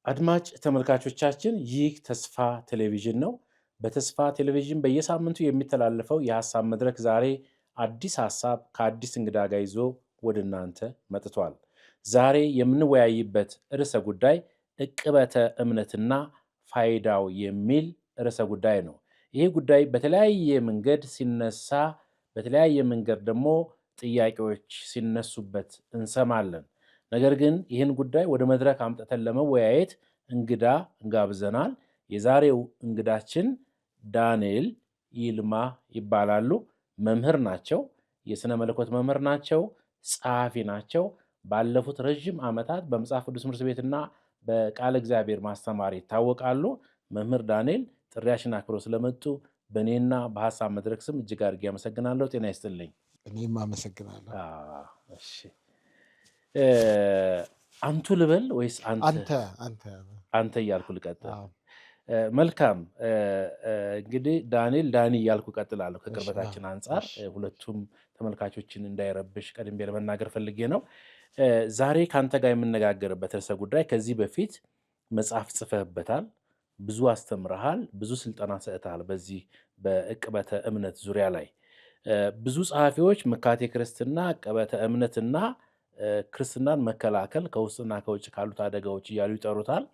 አድማጭ ተመልካቾቻችን ይህ ተስፋ ቴሌቪዥን ነው። በተስፋ ቴሌቪዥን በየሳምንቱ የሚተላለፈው የሐሳብ መድረክ ዛሬ አዲስ ሐሳብ ከአዲስ እንግዳ ጋር ይዞ ወደ እናንተ መጥቷል። ዛሬ የምንወያይበት ርዕሰ ጉዳይ ዕቅበተ እምነትና ፋይዳው የሚል ርዕሰ ጉዳይ ነው። ይሄ ጉዳይ በተለያየ መንገድ ሲነሳ፣ በተለያየ መንገድ ደግሞ ጥያቄዎች ሲነሱበት እንሰማለን። ነገር ግን ይህን ጉዳይ ወደ መድረክ አምጥተን ለመወያየት እንግዳ እንጋብዘናል። የዛሬው እንግዳችን ዳንኤል ይልማ ይባላሉ። መምህር ናቸው። የሥነ መለኮት መምህር ናቸው። ጸሐፊ ናቸው። ባለፉት ረዥም ዓመታት በመጽሐፍ ቅዱስ ትምህርት ቤትና በቃለ እግዚአብሔር ማስተማር ይታወቃሉ። መምህር ዳንኤል ጥሪያችንን አክብረው ስለመጡ በእኔና በሐሳብ መድረክ ስም እጅግ አድርጌ አመሰግናለሁ። ጤና ይስጥልኝ። እኔም አመሰግናለሁ። እሺ፣ አንቱ ልበል ወይስ አንተ እያልኩ ልቀጥል? መልካም። እንግዲህ ዳኒ እያልኩ ቀጥላለሁ ከቅርበታችን አንጻር፣ ሁለቱም ተመልካቾችን እንዳይረብሽ ቀድሜ ለመናገር ፈልጌ ነው። ዛሬ ከአንተ ጋር የምነጋገርበት ርዕሰ ጉዳይ ከዚህ በፊት መጽሐፍ ጽፈህበታል፣ ብዙ አስተምረሃል፣ ብዙ ስልጠና ሰጥተሃል። በዚህ በዕቅበተ እምነት ዙሪያ ላይ ብዙ ጸሐፊዎች መካቴ ክርስትና፣ ዕቅበተ እምነትና ክርስትናን መከላከል ከውስጥና ከውጭ ካሉት አደጋዎች እያሉ ይጠሩታል።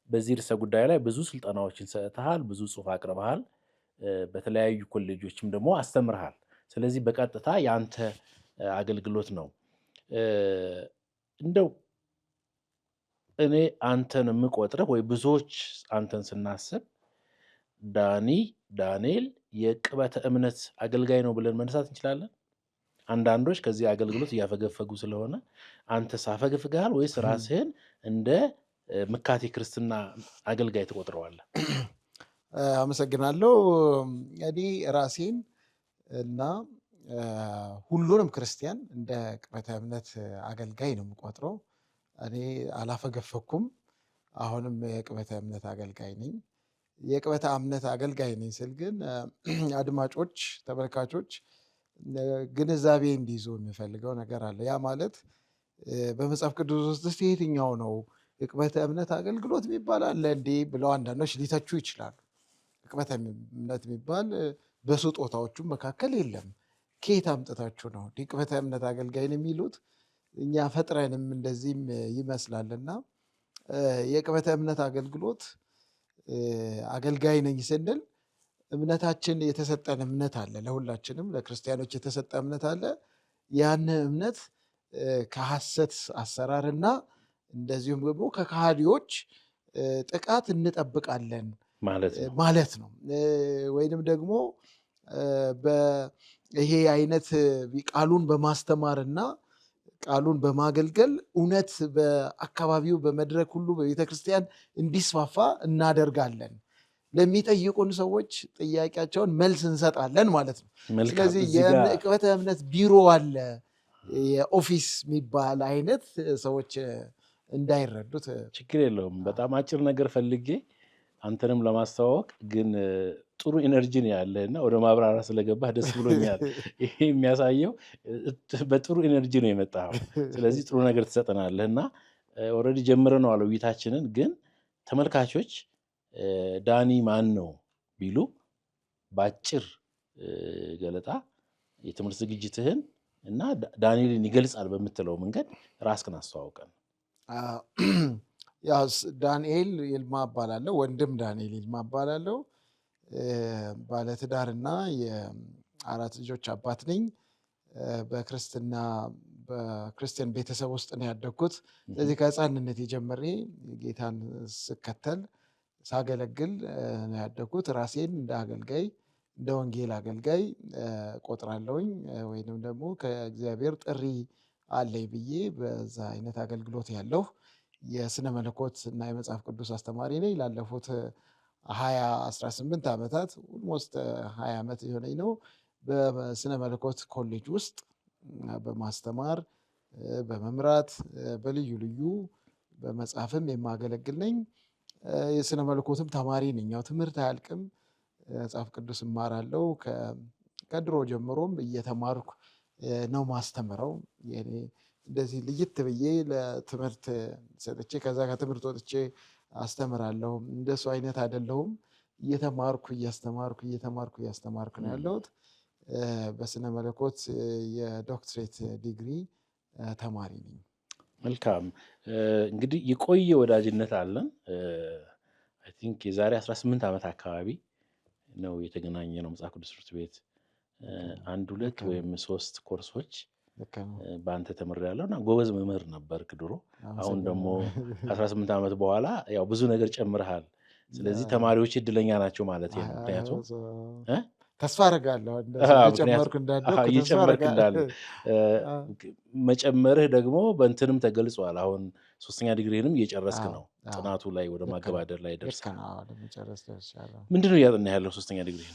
በዚህ ርዕሰ ጉዳይ ላይ ብዙ ስልጠናዎችን ሰጥተሃል፣ ብዙ ጽሑፍ አቅርበሃል፣ በተለያዩ ኮሌጆችም ደግሞ አስተምርሃል። ስለዚህ በቀጥታ የአንተ አገልግሎት ነው። እንደው እኔ አንተን የምቆጥርህ ወይ ብዙዎች አንተን ስናስብ ዳንኤል የዕቅበተ እምነት አገልጋይ ነው ብለን መነሳት እንችላለን። አንዳንዶች ከዚህ አገልግሎት እያፈገፈጉ ስለሆነ አንተ ሳፈግፍግሃል ወይስ ራስህን እንደ መካቴ ክርስትና አገልጋይ ትቆጥረዋለህ? አመሰግናለሁ። እኔ ራሴን እና ሁሉንም ክርስቲያን እንደ ዕቅበተ እምነት አገልጋይ ነው የምቆጥረው። እኔ አላፈገፈኩም። አሁንም የዕቅበተ እምነት አገልጋይ ነኝ። የዕቅበተ እምነት አገልጋይ ነኝ ስል ግን አድማጮች፣ ተመልካቾች ግንዛቤ እንዲይዙ የሚፈልገው ነገር አለ። ያ ማለት በመጽሐፍ ቅዱስ ውስጥ የትኛው ነው ዕቅበተ እምነት አገልግሎት የሚባል አለ እንዴ ብለው አንዳንዶች ሊተቹ ይችላሉ። ዕቅበተ እምነት የሚባል በስጦታዎቹ መካከል የለም። ከየት አምጥታችሁ ነው ዕቅበተ እምነት አገልጋይን የሚሉት? እኛ ፈጥረንም እንደዚህም ይመስላልና የዕቅበተ እምነት አገልግሎት አገልጋይ ነኝ ስንል እምነታችን የተሰጠን እምነት አለ። ለሁላችንም ለክርስቲያኖች የተሰጠ እምነት አለ። ያን እምነት ከሐሰት አሰራርና እንደዚሁም ደግሞ ከከሃዲዎች ጥቃት እንጠብቃለን ማለት ነው። ወይንም ደግሞ ይሄ አይነት ቃሉን በማስተማርና ቃሉን በማገልገል እውነት በአካባቢው በመድረክ ሁሉ በቤተክርስቲያን እንዲስፋፋ እናደርጋለን። ለሚጠይቁን ሰዎች ጥያቄያቸውን መልስ እንሰጣለን ማለት ነው። ስለዚህ የዕቅበተ እምነት ቢሮ አለ፣ የኦፊስ የሚባል አይነት ሰዎች እንዳይረዱት። ችግር የለውም። በጣም አጭር ነገር ፈልጌ አንተንም ለማስተዋወቅ ግን ጥሩ ኤነርጂ ነው ያለህ እና ወደ ማብራሪያ ስለገባህ ደስ ብሎኛል። ይሄ የሚያሳየው በጥሩ ኤነርጂ ነው የመጣኸው። ስለዚህ ጥሩ ነገር ትሰጠናለህ እና ኦልሬዲ ጀምረነዋል ውይይታችንን። ግን ተመልካቾች ዳኒ ማን ነው ቢሉ በአጭር ገለጣ የትምህርት ዝግጅትህን እና ዳንኤልን ይገልጻል በምትለው መንገድ ራስህን አስተዋውቀን። ዳንኤል ይልማ እባላለሁ። ወንድም ዳንኤል ይልማ እባላለሁ። ባለትዳርና የአራት ልጆች አባት ነኝ። በክርስቲያን ቤተሰብ ውስጥ ነው ያደግኩት። ስለዚህ ከሕፃንነት ጀምሬ ጌታን ስከተል ሳገለግል ነው ያደግኩት። ራሴን እንደ አገልጋይ እንደ ወንጌል አገልጋይ ቆጥራለሁኝ። ወይንም ደግሞ ከእግዚአብሔር ጥሪ አለኝ ብዬ በዛ አይነት አገልግሎት ያለሁ የስነ መለኮት እና የመጽሐፍ ቅዱስ አስተማሪ ነኝ። ላለፉት 18 ዓመታት ኦልሞስት 20 ዓመት የሆነኝ ነው በስነ መለኮት ኮሌጅ ውስጥ በማስተማር በመምራት በልዩ ልዩ በመጽሐፍም የማገለግል ነኝ። የስነ መለኮትም ተማሪ ነኝ። ያው ትምህርት አያልቅም። መጽሐፍ ቅዱስ እማራለሁ። ከድሮ ጀምሮም እየተማርኩ ነው ማስተምረው። እንደዚህ ልይት ብዬ ለትምህርት ሰጥቼ ከዛ ከትምህርት ወጥቼ አስተምራለሁ። እንደሱ አይነት አይደለሁም። እየተማርኩ እያስተማርኩ ነው ያለሁት። በስነ መለኮት የዶክትሬት ዲግሪ ተማሪ ነኝ። መልካም። እንግዲህ የቆየ ወዳጅነት አለን። አይ ቲንክ የዛሬ 18 ዓመት አካባቢ ነው የተገናኘ ነው መጽሐፍ ቅዱስ ትምህርት ቤት 1 2 ወይም 3 ኮርሶች በአንተ ተምሬያለሁ እና ጎበዝ መምህር ነበርክ ድሮ። አሁን ደግሞ ከ18 ዓመት በኋላ ያው ብዙ ነገር ጨምረሃል። ስለዚህ ተማሪዎች እድለኛ ናቸው ማለት ነው። ምክንያቱም ተስፋ አደርጋለሁ እየጨመርክ እንዳለ መጨመርህ ደግሞ በእንትንም ተገልጿል። አሁን 3ኛ ዲግሪንም እየጨረስክ ነው። ጥናቱ ላይ ወደ ማገባደር ላይ ደርሰሃል። ምንድነው እያጠና ያለው 3ኛ ዲግሪ?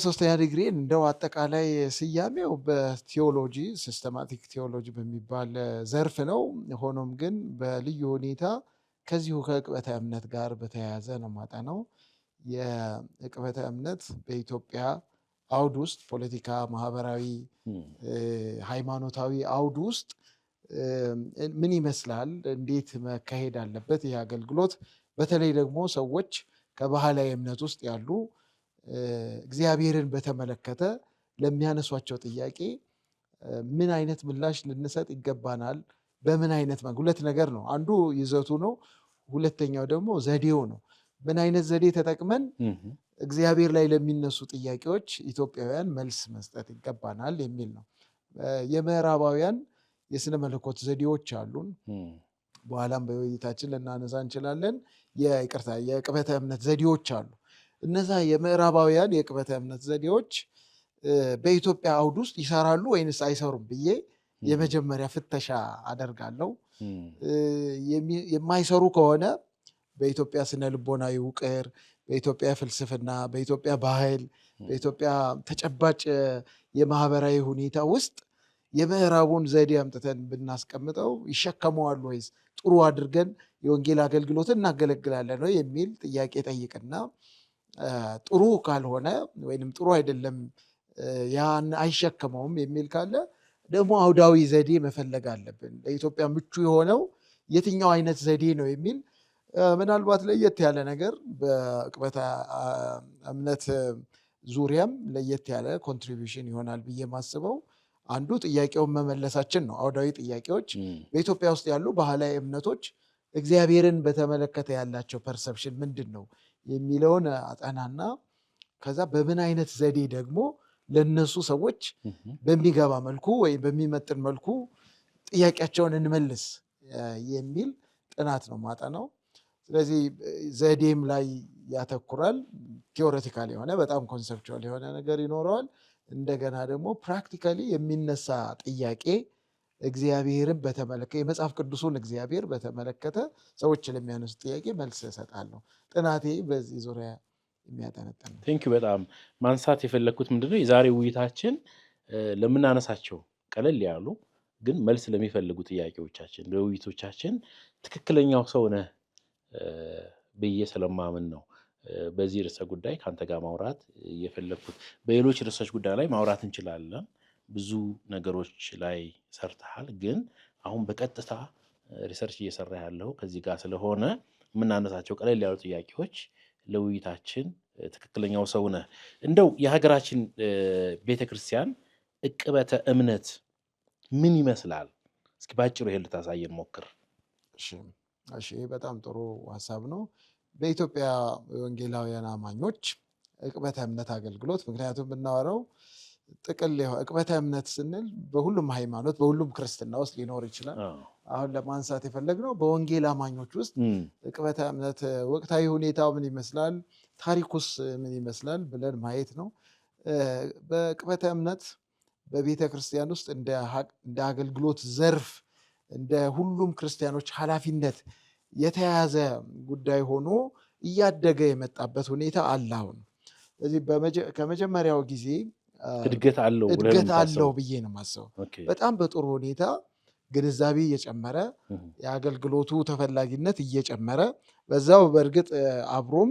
3ኛ ዲግሪ እንደው አጠቃላይ ስያሜው በቲዮሎጂ ሲስተማቲክ ቲዮሎጂ በሚባል ዘርፍ ነው። ሆኖም ግን በልዩ ሁኔታ ከዚሁ ከዕቅበተ እምነት ጋር በተያያዘ ነው ማጠናው። የዕቅበተ እምነት በኢትዮጵያ አውድ ውስጥ ፖለቲካ፣ ማህበራዊ፣ ሃይማኖታዊ አውድ ውስጥ ምን ይመስላል፣ እንዴት መካሄድ አለበት ይህ አገልግሎት፣ በተለይ ደግሞ ሰዎች ከባህላዊ እምነት ውስጥ ያሉ እግዚአብሔርን በተመለከተ ለሚያነሷቸው ጥያቄ ምን አይነት ምላሽ ልንሰጥ ይገባናል፣ በምን አይነት ሁለት ነገር ነው። አንዱ ይዘቱ ነው፣ ሁለተኛው ደግሞ ዘዴው ነው። ምን አይነት ዘዴ ተጠቅመን እግዚአብሔር ላይ ለሚነሱ ጥያቄዎች ኢትዮጵያውያን መልስ መስጠት ይገባናል የሚል ነው። የምዕራባውያን የስነ መለኮት ዘዴዎች አሉን። በኋላም በውይይታችን ልናነሳ እንችላለን። የዕቅበተ እምነት ዘዴዎች አሉ። እነዛ የምዕራባውያን የዕቅበተ እምነት ዘዴዎች በኢትዮጵያ አውድ ውስጥ ይሰራሉ ወይንስ አይሰሩም ብዬ የመጀመሪያ ፍተሻ አደርጋለሁ። የማይሰሩ ከሆነ በኢትዮጵያ ስነ ልቦናዊ ውቅር፣ በኢትዮጵያ ፍልስፍና፣ በኢትዮጵያ ባህል፣ በኢትዮጵያ ተጨባጭ የማህበራዊ ሁኔታ ውስጥ የምዕራቡን ዘዴ አምጥተን ብናስቀምጠው ይሸከመዋል ወይስ ጥሩ አድርገን የወንጌል አገልግሎትን እናገለግላለን ነው የሚል ጥያቄ ጠይቅና ጥሩ ካልሆነ ወይንም ጥሩ አይደለም ያን አይሸከመውም የሚል ካለ ደግሞ አውዳዊ ዘዴ መፈለግ አለብን። ለኢትዮጵያ ምቹ የሆነው የትኛው አይነት ዘዴ ነው የሚል ምናልባት ለየት ያለ ነገር በዕቅበተ እምነት ዙሪያም ለየት ያለ ኮንትሪቢዩሽን ይሆናል ብዬ ማስበው አንዱ ጥያቄውን መመለሳችን ነው። አውዳዊ ጥያቄዎች በኢትዮጵያ ውስጥ ያሉ ባህላዊ እምነቶች እግዚአብሔርን በተመለከተ ያላቸው ፐርሰፕሽን ምንድን ነው የሚለውን አጠናና ከዛ በምን አይነት ዘዴ ደግሞ ለነሱ ሰዎች በሚገባ መልኩ ወይም በሚመጥን መልኩ ጥያቄያቸውን እንመልስ የሚል ጥናት ነው ማጠናው። ስለዚህ ዘዴም ላይ ያተኩራል። ቲዎሬቲካል የሆነ በጣም ኮንሰፕቹዋል የሆነ ነገር ይኖረዋል። እንደገና ደግሞ ፕራክቲካሊ የሚነሳ ጥያቄ እግዚአብሔርን በተመለከተ የመጽሐፍ ቅዱሱን እግዚአብሔር በተመለከተ ሰዎች ለሚያነሱ ጥያቄ መልስ እሰጣለሁ። ጥናቴ በዚህ ዙሪያ የሚያጠነጥን ነው። ቴንኪው። በጣም ማንሳት የፈለግኩት ምንድነው የዛሬ ውይይታችን ለምናነሳቸው ቀለል ያሉ ግን መልስ ለሚፈልጉ ጥያቄዎቻችን ለውይይቶቻችን ትክክለኛው ሰው ነህ ብዬ ስለማምን ነው በዚህ ርዕሰ ጉዳይ ከአንተ ጋር ማውራት የፈለግኩት። በሌሎች ርዕሶች ጉዳይ ላይ ማውራት እንችላለን። ብዙ ነገሮች ላይ ሰርተሃል። ግን አሁን በቀጥታ ሪሰርች እየሰራ ያለው ከዚህ ጋር ስለሆነ የምናነሳቸው ቀለል ያሉ ጥያቄዎች ለውይይታችን ትክክለኛው ሰው ነህ። እንደው የሀገራችን ቤተክርስቲያን ዕቅበተ እምነት ምን ይመስላል? እስኪ ባጭሩ ይሄን ልታሳየን ሞክር። እሺ፣ በጣም ጥሩ ሀሳብ ነው። በኢትዮጵያ ወንጌላውያን አማኞች ዕቅበተ እምነት አገልግሎት ምክንያቱም ብናወራው ጥቅል ዕቅበተ እምነት ስንል በሁሉም ሃይማኖት በሁሉም ክርስትና ውስጥ ሊኖር ይችላል። አሁን ለማንሳት የፈለግነው በወንጌል አማኞች ውስጥ ዕቅበተ እምነት ወቅታዊ ሁኔታው ምን ይመስላል፣ ታሪኩስ ምን ይመስላል ብለን ማየት ነው። በዕቅበተ እምነት በቤተ ክርስቲያን ውስጥ እንደ አገልግሎት ዘርፍ እንደ ሁሉም ክርስቲያኖች ኃላፊነት የተያዘ ጉዳይ ሆኖ እያደገ የመጣበት ሁኔታ አለ። አሁን ስለዚህ ከመጀመሪያው ጊዜ እድገት አለው ብዬ ነው የማስበው። በጣም በጥሩ ሁኔታ ግንዛቤ እየጨመረ የአገልግሎቱ ተፈላጊነት እየጨመረ በዛው በእርግጥ አብሮም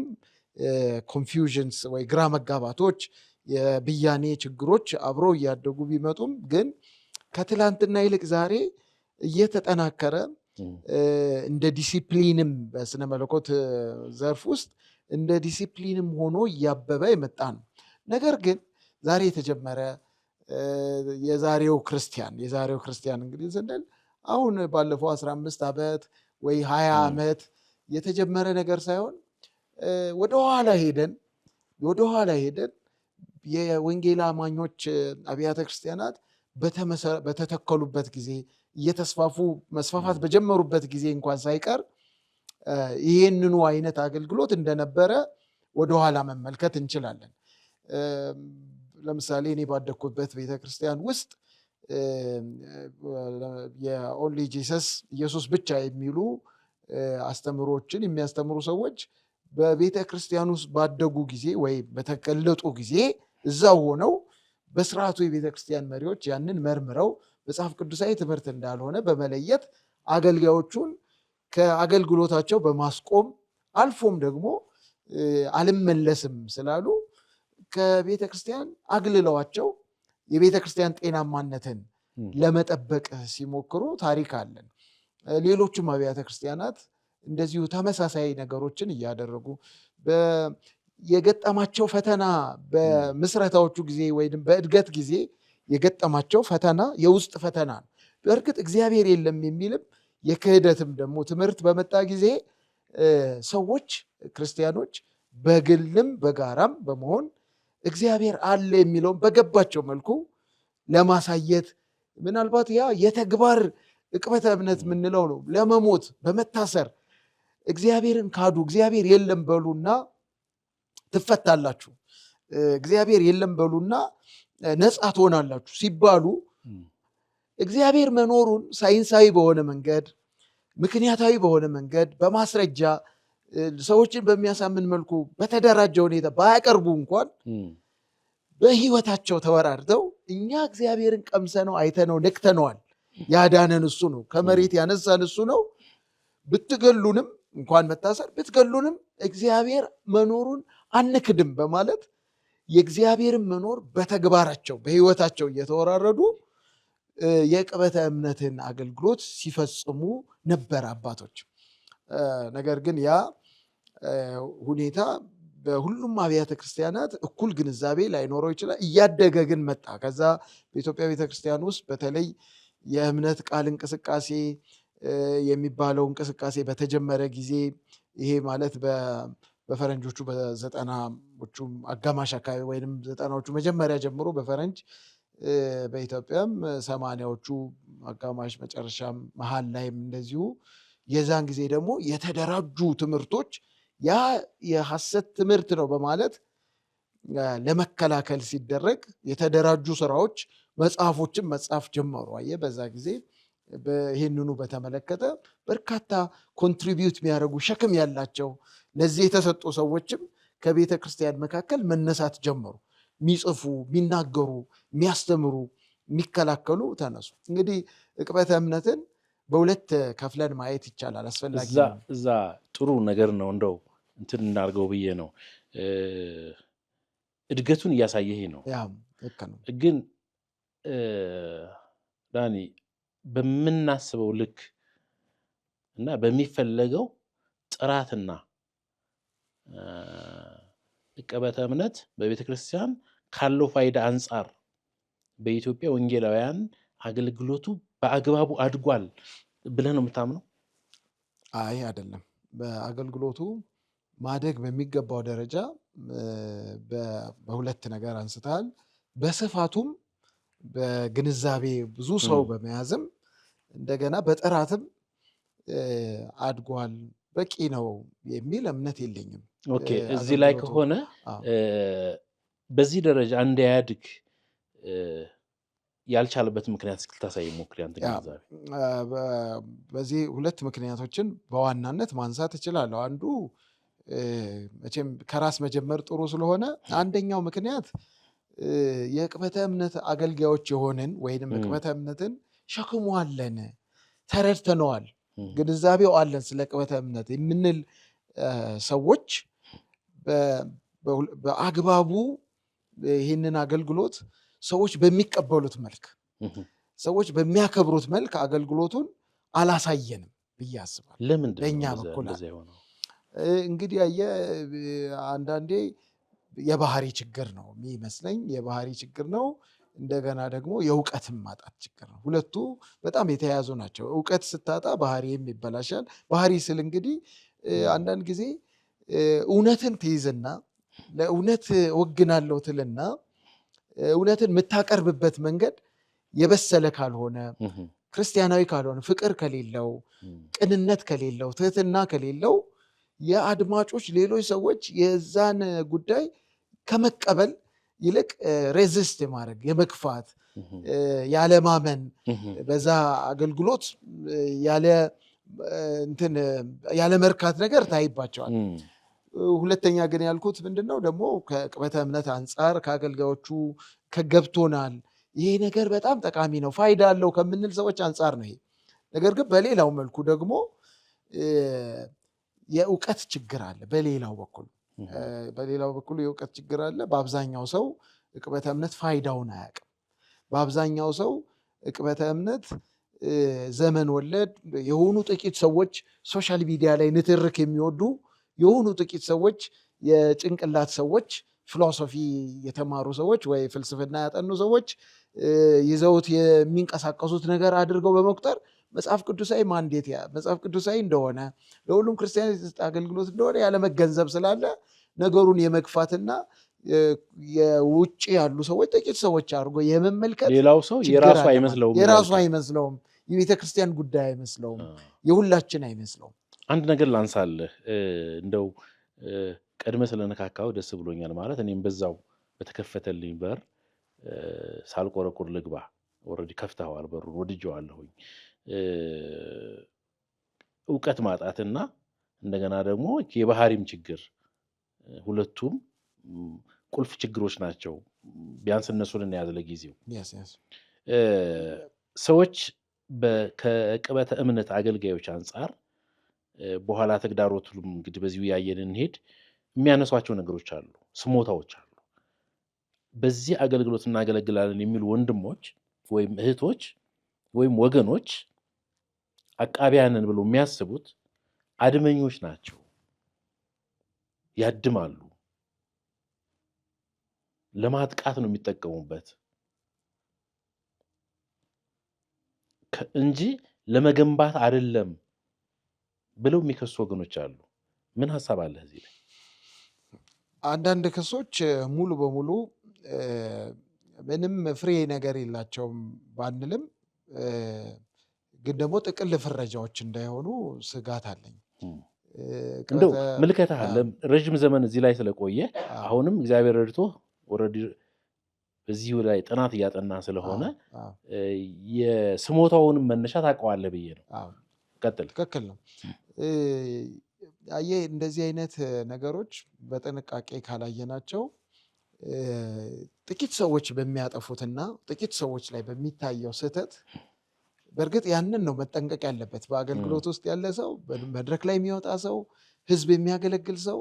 ኮንፊውዥንስ ወይ ግራ መጋባቶች የብያኔ ችግሮች አብሮ እያደጉ ቢመጡም ግን ከትላንትና ይልቅ ዛሬ እየተጠናከረ እንደ ዲሲፕሊንም በስነ መለኮት ዘርፍ ውስጥ እንደ ዲሲፕሊንም ሆኖ እያበበ የመጣ ነው። ነገር ግን ዛሬ የተጀመረ የዛሬው ክርስቲያን እንግዲህ ስንል አሁን ባለፈው 15 ዓመት ወይ 20 ዓመት የተጀመረ ነገር ሳይሆን ወደኋላ ሄደን የወንጌል አማኞች አብያተ ክርስቲያናት በተተከሉበት ጊዜ መስፋፋት በጀመሩበት ጊዜ እንኳን ሳይቀር ይህንኑ አይነት አገልግሎት እንደነበረ ወደኋላ መመልከት እንችላለን። ለምሳሌ እኔ ባደኩበት ቤተክርስቲያን ውስጥ የኦንሊ ጂሰስ ኢየሱስ ብቻ የሚሉ አስተምሮችን የሚያስተምሩ ሰዎች በቤተ ክርስቲያን ውስጥ ባደጉ ጊዜ ወይ በተቀለጡ ጊዜ እዛው ሆነው በስርዓቱ የቤተ ክርስቲያን መሪዎች ያንን መርምረው መጽሐፍ ቅዱሳዊ ትምህርት እንዳልሆነ በመለየት አገልጋዮቹን ከአገልግሎታቸው በማስቆም አልፎም ደግሞ አልመለስም ስላሉ ከቤተ ክርስቲያን አግልለዋቸው የቤተ ክርስቲያን ጤናማነትን ለመጠበቅ ሲሞክሩ ታሪክ አለን። ሌሎችም አብያተ ክርስቲያናት እንደዚሁ ተመሳሳይ ነገሮችን እያደረጉ የገጠማቸው ፈተና በምስረታዎቹ ጊዜ ወይም በእድገት ጊዜ የገጠማቸው ፈተና የውስጥ ፈተና ነው። በእርግጥ እግዚአብሔር የለም የሚልም የክህደትም ደግሞ ትምህርት በመጣ ጊዜ ሰዎች ክርስቲያኖች በግልም በጋራም በመሆን እግዚአብሔር አለ የሚለውን በገባቸው መልኩ ለማሳየት ምናልባት ያ የተግባር ዕቅበተ እምነት የምንለው ነው። ለመሞት በመታሰር እግዚአብሔርን ካዱ፣ እግዚአብሔር የለም በሉና ትፈታላችሁ፣ እግዚአብሔር የለም በሉና ነፃ ትሆናላችሁ ሲባሉ እግዚአብሔር መኖሩን ሳይንሳዊ በሆነ መንገድ፣ ምክንያታዊ በሆነ መንገድ፣ በማስረጃ ሰዎችን በሚያሳምን መልኩ በተደራጀ ሁኔታ ባያቀርቡ እንኳን በህይወታቸው ተወራርደው እኛ እግዚአብሔርን ቀምሰነው አይተነው ነክተነዋል፣ ያዳነን እሱ ነው፣ ከመሬት ያነሳን እሱ ነው፣ ብትገሉንም እንኳን መታሰር ብትገሉንም እግዚአብሔር መኖሩን አንክድም በማለት የእግዚአብሔርን መኖር በተግባራቸው በህይወታቸው እየተወራረዱ የዕቅበተ እምነትን አገልግሎት ሲፈጽሙ ነበር አባቶች። ነገር ግን ያ ሁኔታ በሁሉም አብያተ ክርስቲያናት እኩል ግንዛቤ ላይኖረው ይችላል። እያደገ ግን መጣ። ከዛ በኢትዮጵያ ቤተክርስቲያን ውስጥ በተለይ የእምነት ቃል እንቅስቃሴ የሚባለው እንቅስቃሴ በተጀመረ ጊዜ ይሄ ማለት በፈረንጆቹ በ90ዎቹ አጋማሽ አካባቢ ወይም 90ዎቹ መጀመሪያ ጀምሮ በፈረንጅ በኢትዮጵያም 80ዎቹ አጋማሽ መጨረሻም መሀል ላይም እንደዚሁ የዛን ጊዜ ደግሞ የተደራጁ ትምህርቶች ያ የሐሰት ትምህርት ነው በማለት ለመከላከል ሲደረግ የተደራጁ ስራዎች መጽሐፎችን መጻፍ ጀመሩ። አየህ በዛ ጊዜ ይህንኑ በተመለከተ በርካታ ኮንትሪቢዩት የሚያደርጉ ሸክም ያላቸው ለዚህ የተሰጡ ሰዎችም ከቤተ ክርስቲያን መካከል መነሳት ጀመሩ። የሚጽፉ፣ የሚናገሩ፣ የሚያስተምሩ፣ የሚከላከሉ ተነሱ። እንግዲህ ዕቅበተ እምነትን በሁለት ከፍለን ማየት ይቻላል። አስፈላጊ እዛ ጥሩ ነገር ነው። እንደው እንትን እናድርገው ብዬ ነው። እድገቱን እያሳየህ ነው። ግን ዳኒ በምናስበው ልክ እና በሚፈለገው ጥራትና ዕቅበተ እምነት በቤተ ክርስቲያን ካለው ፋይዳ አንጻር በኢትዮጵያ ወንጌላውያን አገልግሎቱ በአግባቡ አድጓል ብለህ ነው የምታምነው? አይ አይደለም። በአገልግሎቱ ማደግ በሚገባው ደረጃ በሁለት ነገር አንስተሃል። በስፋቱም በግንዛቤ ብዙ ሰው በመያዝም እንደገና በጥራትም አድጓል፣ በቂ ነው የሚል እምነት የለኝም። ኦኬ፣ እዚህ ላይ ከሆነ በዚህ ደረጃ እንዳያድግ ያልቻለበት ምክንያት እስክታሳይ ሞክሪ አንተ ግንዛቤ። በዚህ ሁለት ምክንያቶችን በዋናነት ማንሳት እችላለሁ። አንዱ መቼም ከራስ መጀመር ጥሩ ስለሆነ አንደኛው ምክንያት የዕቅበተ እምነት አገልጋዮች የሆንን ወይንም ዕቅበተ እምነትን ሸክሙ አለን፣ ተረድተነዋል፣ ግንዛቤው አለን ስለ ዕቅበተ እምነት የምንል ሰዎች በአግባቡ ይህንን አገልግሎት ሰዎች በሚቀበሉት መልክ፣ ሰዎች በሚያከብሩት መልክ አገልግሎቱን አላሳየንም። ብዬ አስባለሁ። ለምንድን ነው በእኛ በኩል እንደዛ የሆነው? እንግዲህ አንዳንዴ የባህሪ ችግር ነው የሚመስለኝ፣ የባህሪ ችግር ነው። እንደገና ደግሞ የእውቀትም ማጣት ችግር ነው። ሁለቱ በጣም የተያያዙ ናቸው። እውቀት ስታጣ ባህሪም ይበላሻል። ባህሪ ስል እንግዲህ አንዳንድ ጊዜ እውነትን ትይዝና ለእውነት ወግናለሁ ትልና እውነትን የምታቀርብበት መንገድ የበሰለ ካልሆነ፣ ክርስቲያናዊ ካልሆነ፣ ፍቅር ከሌለው፣ ቅንነት ከሌለው፣ ትህትና ከሌለው የአድማጮች ሌሎች ሰዎች የዛን ጉዳይ ከመቀበል ይልቅ ሬዚስት የማድረግ የመግፋት፣ ያለማመን፣ በዛ አገልግሎት ያለ መርካት ነገር ታይባቸዋል። ሁለተኛ ግን ያልኩት ምንድነው ደግሞ ከቅበተ እምነት አንጻር ከአገልጋዮቹ ከገብቶናል ይሄ ነገር በጣም ጠቃሚ ነው ፋይዳ አለው ከምንል ሰዎች አንጻር ነው ይሄ ነገር። ግን በሌላው መልኩ ደግሞ የእውቀት ችግር አለ። በሌላው በኩል የእውቀት ችግር አለ። በአብዛኛው ሰው ቅበተ እምነት ፋይዳውን አያውቅም። በአብዛኛው ሰው ቅበተ እምነት ዘመን ወለድ የሆኑ ጥቂት ሰዎች፣ ሶሻል ሚዲያ ላይ ንትርክ የሚወዱ የሆኑ ጥቂት ሰዎች፣ የጭንቅላት ሰዎች፣ ፊሎሶፊ የተማሩ ሰዎች ወይ ፍልስፍና ያጠኑ ሰዎች ይዘውት የሚንቀሳቀሱት ነገር አድርገው በመቁጠር መጽሐፍ ቅዱሳዊ ማንዴት መጽሐፍ ቅዱሳዊ እንደሆነ ለሁሉም ክርስቲያን አገልግሎት እንደሆነ ያለመገንዘብ ስላለ ነገሩን የመግፋትና የውጭ ያሉ ሰዎች ጥቂት ሰዎች አድርጎ የመመልከት፣ ሌላው ሰው የራሱ አይመስለውም፣ የቤተ ክርስቲያን ጉዳይ አይመስለውም፣ የሁላችን አይመስለውም። አንድ ነገር ላንሳልህ፣ እንደው ቀድመ ስለነካካው ደስ ብሎኛል። ማለት እኔም በዛው በተከፈተልኝ በር ሳልቆረቁር ልግባ። ኦልሬዲ ከፍተዋል በሩን፣ ወድጄዋለሁኝ። እውቀት ማጣትና እንደገና ደግሞ የባህሪም ችግር ሁለቱም ቁልፍ ችግሮች ናቸው። ቢያንስ እነሱን እንያዝ ለጊዜው። ሰዎች ከቅበተ እምነት አገልጋዮች አንጻር በኋላ ተግዳሮቱም እንግዲህ በዚሁ ያየን እንሄድ የሚያነሷቸው ነገሮች አሉ፣ ስሞታዎች አሉ። በዚህ አገልግሎት እናገለግላለን የሚሉ ወንድሞች ወይም እህቶች ወይም ወገኖች አቃቢያንን ብሎ የሚያስቡት አድመኞች ናቸው፣ ያድማሉ፣ ለማጥቃት ነው የሚጠቀሙበት እንጂ ለመገንባት አይደለም ብለው የሚከሱ ወገኖች አሉ። ምን ሐሳብ አለ እዚህ ላይ? አንዳንድ ክሶች ሙሉ በሙሉ ምንም ፍሬ ነገር የላቸውም ባንልም፣ ግን ደግሞ ጥቅል ፍረጃዎች እንዳይሆኑ ስጋት አለኝ። እንደው ምልከታ አለ ረጅም ዘመን እዚህ ላይ ስለቆየ አሁንም እግዚአብሔር ረድቶ ኦልሬዲ በዚሁ ላይ ጥናት እያጠና ስለሆነ የስሞታውንም መነሻ ታውቀዋለህ ብዬ ነው። ቀጥል። ትክክል ነው። አየህ እንደዚህ አይነት ነገሮች በጥንቃቄ ካላየናቸው ጥቂት ሰዎች በሚያጠፉትና ጥቂት ሰዎች ላይ በሚታየው ስህተት፣ በእርግጥ ያንን ነው መጠንቀቅ ያለበት። በአገልግሎት ውስጥ ያለ ሰው፣ መድረክ ላይ የሚወጣ ሰው፣ ህዝብ የሚያገለግል ሰው፣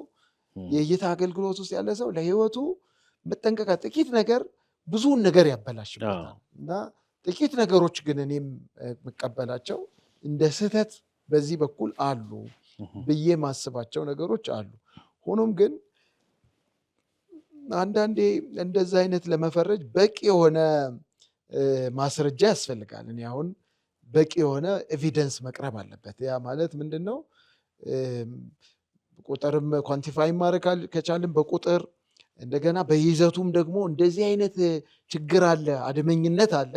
የእይታ አገልግሎት ውስጥ ያለ ሰው ለህይወቱ መጠንቀቅ። ጥቂት ነገር ብዙውን ነገር ያበላሽበታል እና ጥቂት ነገሮች ግን እኔም የምቀበላቸው እንደ ስህተት በዚህ በኩል አሉ ብዬ ማስባቸው ነገሮች አሉ። ሆኖም ግን አንዳንዴ እንደዚህ አይነት ለመፈረጅ በቂ የሆነ ማስረጃ ያስፈልጋል። እኔ አሁን በቂ የሆነ ኤቪደንስ መቅረብ አለበት። ያ ማለት ምንድን ነው? ቁጥርም ኳንቲፋይ ማድረግ ከቻልን በቁጥር እንደገና በይዘቱም ደግሞ እንደዚህ አይነት ችግር አለ፣ አድመኝነት አለ፣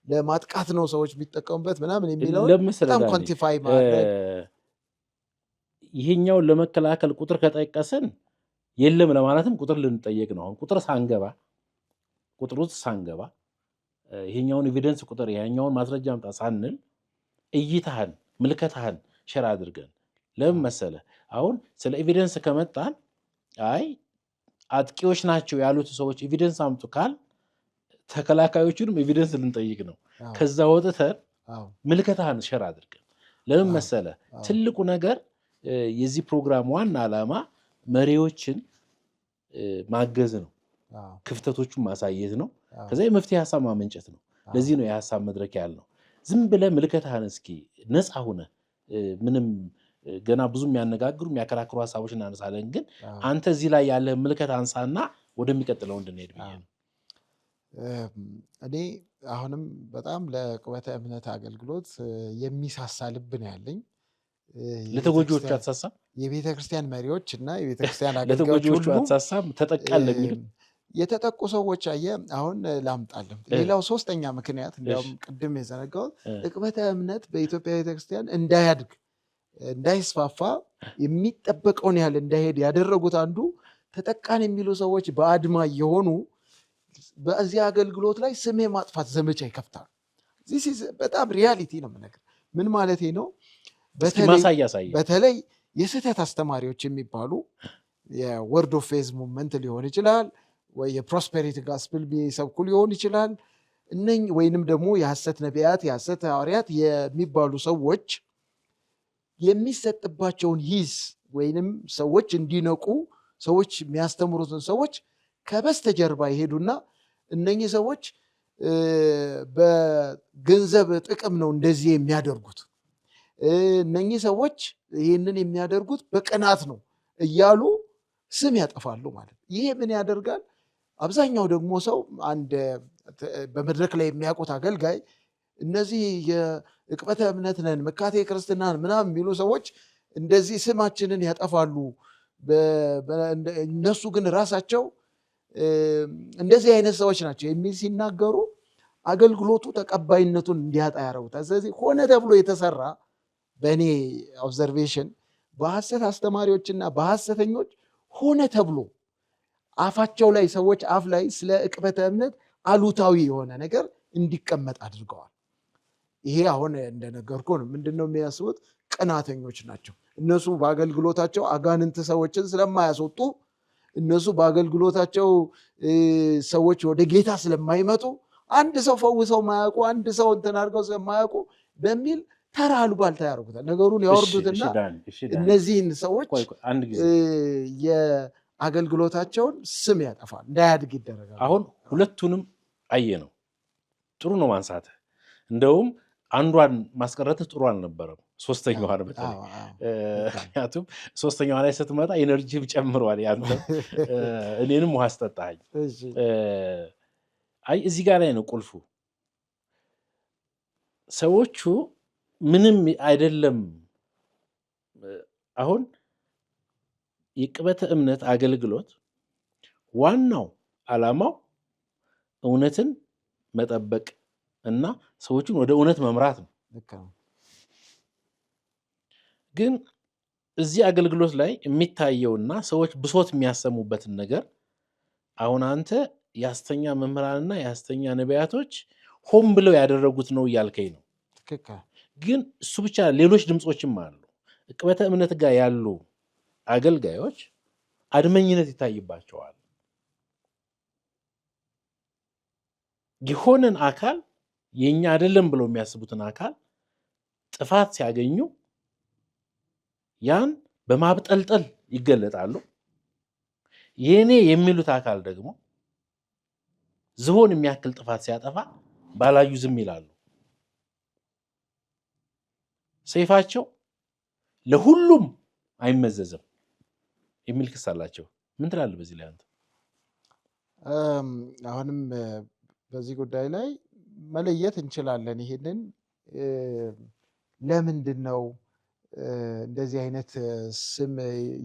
ለማጥቃት ነው ሰዎች የሚጠቀሙበት ምናምን የሚለው በጣም ኳንቲፋይ ማድረግ። ይሄኛውን ለመከላከል ቁጥር ከጠቀስን የለም ለማለትም ቁጥር ልንጠየቅ ነው። አሁን ቁጥር ውስጥ ሳንገባ ይሄኛውን ኤቪደንስ ቁጥር ይሄኛውን ማስረጃ አምጣ ሳንል እይታህን ምልከታህን ሸር አድርገን ለምን መሰለ አሁን ስለ ኤቪደንስ ከመጣን አይ አጥቂዎች ናቸው ያሉት ሰዎች ኤቪደንስ አምጡ ካል ተከላካዮቹንም ኤቪደንስ ልንጠይቅ ነው። ከዛ ወጥተን ምልከታህን ሸር አድርገን ለምን መሰለ ትልቁ ነገር የዚህ ፕሮግራም ዋና ዓላማ መሪዎችን ማገዝ ነው፣ ክፍተቶቹን ማሳየት ነው፣ ከዛ የመፍትሄ ሀሳብ ማመንጨት ነው። ለዚህ ነው የሀሳብ መድረክ ያልነው። ዝም ብለህ ምልከታህን እስኪ ነፃ ሁነህ ምንም ገና ብዙ የሚያነጋግሩ የሚያከራክሩ ሀሳቦች እናነሳለን። ግን አንተ እዚህ ላይ ያለ ምልከት አንሳና ወደሚቀጥለው እንድንሄድ ብዬ ነው። እኔ አሁንም በጣም ለቅበተ እምነት አገልግሎት የሚሳሳ ልብ ነው ያለኝ። ለተጎጂዎቹ አትሳሳም? የቤተ ክርስቲያን መሪዎች እና የቤተ ክርስቲያን አገልጋዮች ለተጎጂዎቹ ሁሉ አትሳሳም? ተጠቃለ የሚሉ የተጠቁ ሰዎች አሁን ላምጣለን። ሌላው ሶስተኛ ምክንያት እንዲያውም ቅድም የዘነጋው ቅበተ እምነት በኢትዮጵያ ቤተክርስቲያን እንዳያድግ እንዳይስፋፋ የሚጠበቀውን ያህል እንዳይሄድ ያደረጉት አንዱ ተጠቃን የሚሉ ሰዎች በአድማ የሆኑ በዚህ አገልግሎት ላይ ስም የማጥፋት ዘመቻ ይከፍታሉ። በጣም ሪያሊቲ ነው የምነግርህ። ምን ማለት ነው? በተለይ የስህተት አስተማሪዎች የሚባሉ የወርድ ኦፍ ፌዝ ሙቭመንት ሊሆን ይችላል ወይ የፕሮስፔሪቲ ጋስፕል ቢሰብኩ ሊሆን ይችላል። ወይንም ደግሞ የሐሰት ነቢያት የሐሰት ሐዋርያት የሚባሉ ሰዎች የሚሰጥባቸውን ሂስ ወይንም ሰዎች እንዲነቁ ሰዎች የሚያስተምሩትን ሰዎች ከበስተጀርባ ይሄዱና እነኚህ ሰዎች በገንዘብ ጥቅም ነው እንደዚህ የሚያደርጉት፣ እነኚህ ሰዎች ይህንን የሚያደርጉት በቅናት ነው እያሉ ስም ያጠፋሉ ማለት። ይሄ ምን ያደርጋል? አብዛኛው ደግሞ ሰው አንድ በመድረክ ላይ የሚያውቁት አገልጋይ እነዚህ የቅበተ እምነት ነን መካቴ ክርስትናን ምናምን የሚሉ ሰዎች እንደዚህ ስማችንን ያጠፋሉ፣ እነሱ ግን ራሳቸው እንደዚህ አይነት ሰዎች ናቸው የሚል ሲናገሩ አገልግሎቱ ተቀባይነቱን እንዲያጣ ያደርጉታል። ስለዚህ ሆነ ተብሎ የተሰራ በእኔ ኦብዘርቬሽን በሐሰት አስተማሪዎችና በሐሰተኞች ሆነ ተብሎ አፋቸው ላይ ሰዎች አፍ ላይ ስለ ቅበተ እምነት አሉታዊ የሆነ ነገር እንዲቀመጥ አድርገዋል። ይሄ አሁን እንደነገርኩ ነው። ምንድነው የሚያስቡት? ቅናተኞች ናቸው። እነሱ በአገልግሎታቸው አጋንንት ሰዎችን ስለማያስወጡ፣ እነሱ በአገልግሎታቸው ሰዎች ወደ ጌታ ስለማይመጡ፣ አንድ ሰው ፈውሰው ማያውቁ፣ አንድ ሰው እንትን አድርገው ስለማያውቁ በሚል ተራ አሉባልታ ያደርጉታል። ነገሩን ያወርዱትና እነዚህን ሰዎች የአገልግሎታቸውን ስም ያጠፋል፣ እንዳያድግ ይደረጋል። አሁን ሁለቱንም አየ ነው። ጥሩ ነው ማንሳት። እንደውም አንዷን ማስቀረትህ ጥሩ አልነበረም። ሶስተኛዋን በተለይ ምክንያቱም ሶስተኛዋ ላይ ስትመጣ ኤነርጂም ጨምሯል። ያንተ እኔንም ውሃ አስጠጣኸኝ። አይ እዚህ ጋር ላይ ነው ቁልፉ። ሰዎቹ ምንም አይደለም። አሁን የቅበተ እምነት አገልግሎት ዋናው ዓላማው እውነትን መጠበቅ እና ሰዎችን ወደ እውነት መምራት ነው። ግን እዚህ አገልግሎት ላይ የሚታየውና ሰዎች ብሶት የሚያሰሙበትን ነገር አሁን አንተ የሐሰተኛ መምህራንና የሐሰተኛ ነቢያቶች ሆን ብለው ያደረጉት ነው እያልከኝ ነው። ግን እሱ ብቻ ሌሎች ድምፆችም አሉ። ቅበተ እምነት ጋር ያሉ አገልጋዮች አድመኝነት ይታይባቸዋል። የሆነን አካል የኛ አይደለም ብለው የሚያስቡትን አካል ጥፋት ሲያገኙ ያን በማብጠልጠል ይገለጣሉ። የኔ የሚሉት አካል ደግሞ ዝሆን የሚያክል ጥፋት ሲያጠፋ ባላዩ ዝም ይላሉ። ሰይፋቸው ለሁሉም አይመዘዝም የሚል ክስ አላቸው። ምን ትላለህ በዚህ ላይ አንተ? አሁንም በዚህ ጉዳይ ላይ መለየት እንችላለን። ይሄንን ለምንድን ነው እንደዚህ አይነት ስም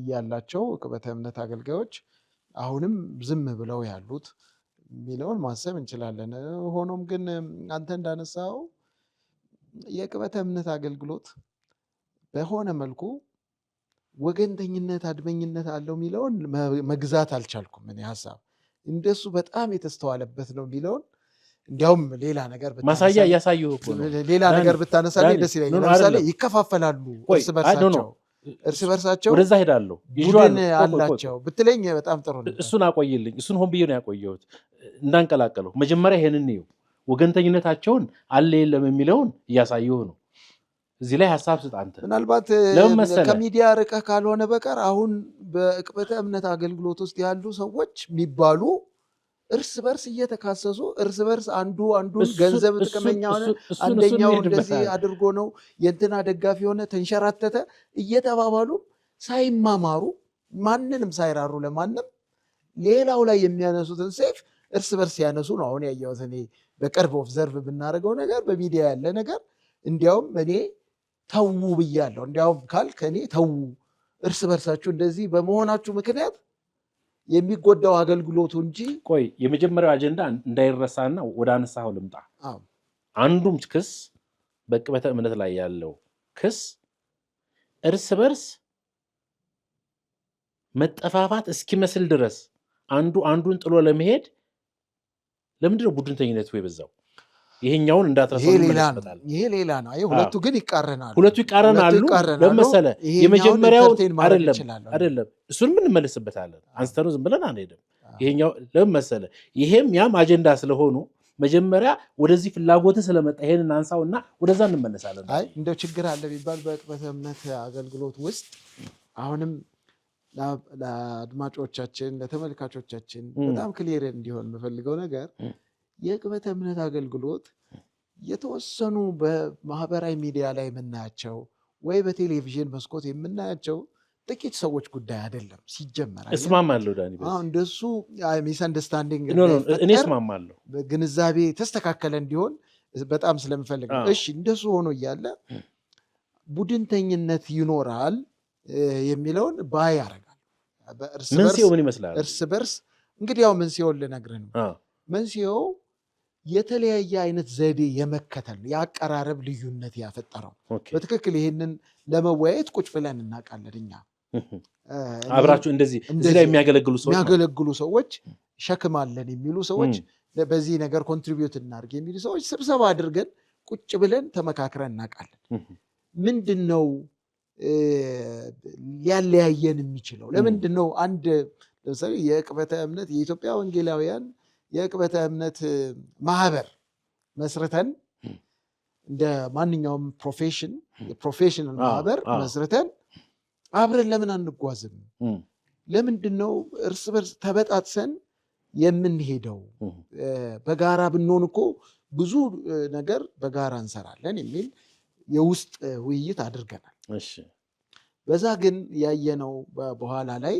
ያላቸው ቅበተ እምነት አገልጋዮች አሁንም ዝም ብለው ያሉት የሚለውን ማሰብ እንችላለን። ሆኖም ግን አንተ እንዳነሳው የቅበተ እምነት አገልግሎት በሆነ መልኩ ወገንተኝነት፣ አድመኝነት አለው የሚለውን መግዛት አልቻልኩም። እኔ ሀሳብ እንደሱ በጣም የተስተዋለበት ነው የሚለውን እንዲያውም ሌላ ነገር ማሳያ እያሳየሁ እኮ ነው። ሌላ ነገር ብታነሳልኝ ደስ ይለኛል። ለምሳሌ ይከፋፈላሉ እርስ በርሳቸው ወደዛ ሄዳለሁ ቡድን አላቸው ብትለኝ በጣም ጥሩ ነው። እሱን አቆይልኝ። እሱን ሆን ብዬ ነው ያቆየሁት እንዳንቀላቀለው። መጀመሪያ ይሄንን ነው ወገንተኝነታቸውን አለ የለም የሚለውን እያሳየሁ ነው። እዚህ ላይ ሀሳብ ስጥ አንተ። ምናልባት ከሚዲያ ርቀህ ካልሆነ በቀር አሁን በቅበተ እምነት አገልግሎት ውስጥ ያሉ ሰዎች የሚባሉ እርስ በርስ እየተካሰሱ እርስ በርስ አንዱን ገንዘብ ጥቅመኛ ሆነ፣ አንደኛው እንደዚህ አድርጎ ነው የእንትና ደጋፊ ሆነ ተንሸራተተ እየተባባሉ ሳይማማሩ ማንንም ሳይራሩ ለማንም ሌላው ላይ የሚያነሱትን ሰይፍ እርስ በርስ ያነሱ ነው አሁን ያየሁት እኔ በቅርብ ኦብዘርቭ ብናደርገው ነገር በሚዲያ ያለ ነገር። እንዲያውም እኔ ተዉ ብያለሁ። እንዲያውም ካልክ እኔ ተዉ፣ እርስ በርሳችሁ እንደዚህ በመሆናችሁ ምክንያት የሚጎዳው አገልግሎቱ እንጂ። ቆይ የመጀመሪያው አጀንዳ እንዳይረሳና ወደ አነሳው ልምጣ። አንዱም ክስ በዕቅበተ እምነት ላይ ያለው ክስ እርስ በርስ መጠፋፋት እስኪመስል ድረስ አንዱ አንዱን ጥሎ ለመሄድ ለምንድነው ቡድንተኝነቱ የበዛው? ይሄኛውን እንዳትረሳው እንመለስበታለን። ይሄ ሌላ ነው። ሁለቱ ግን ይቃረናሉ። ለምሳሌ የመጀመሪያው አይደለም፣ እሱን ምን እንመለስበታለን። አንስተነው ዝም ብለን አንሄድም። ይሄኛው ለምሳሌ ይሄም ያም አጀንዳ ስለሆኑ መጀመሪያ ወደዚህ ፍላጎትን ስለመጣ ይሄንን አንሳውና ወደዛ እንመለሳለን። አይ እንደው ችግር አለ ቢባል በዕቅበተ እምነት አገልግሎት ውስጥ አሁንም ለአድማጮቻችን ለተመልካቾቻችን በጣም ክሊር እንዲሆን የምፈልገው ነገር የዕቅበተ እምነት አገልግሎት የተወሰኑ በማህበራዊ ሚዲያ ላይ የምናያቸው ወይ በቴሌቪዥን መስኮት የምናያቸው ጥቂት ሰዎች ጉዳይ አይደለም። ሲጀመር እስማማለሁ ዳኒ፣ እንደሱ ሚስ አንደርስታንዲንግ እኔ እስማማለሁ፣ ግንዛቤ ተስተካከለ እንዲሆን በጣም ስለምፈልግ ነው። እሺ እንደሱ ሆኖ እያለ ቡድንተኝነት ይኖራል የሚለውን ባይ ያደርጋል። መንስኤው ምን ይመስላል? እርስ በርስ እንግዲህ ያው መንስኤውን ልነግርህ ነው። መንስኤው የተለያየ አይነት ዘዴ የመከተል ነው፣ የአቀራረብ ልዩነት ያፈጠረው። በትክክል ይህንን ለመወያየት ቁጭ ብለን እናውቃለን። እኛ አብራችሁ እንደዚህ ላይ የሚያገለግሉ ሰዎች ሸክም አለን የሚሉ ሰዎች በዚህ ነገር ኮንትሪቢዩት እናድርግ የሚሉ ሰዎች ስብሰባ አድርገን ቁጭ ብለን ተመካክረን እናውቃለን። ምንድን ነው ሊያለያየን የሚችለው? ለምንድን ነው አንድ ለምሳሌ የዕቅበተ እምነት የኢትዮጵያ ወንጌላውያን የዕቅበተ እምነት ማህበር መስርተን እንደ ማንኛውም ፕሮፌሽናል ማህበር መስርተን አብረን ለምን አንጓዝም? ለምንድን ነው እርስ በርስ ተበጣጥሰን የምንሄደው? በጋራ ብንሆን እኮ ብዙ ነገር በጋራ እንሰራለን የሚል የውስጥ ውይይት አድርገናል። በዛ ግን ያየነው በኋላ ላይ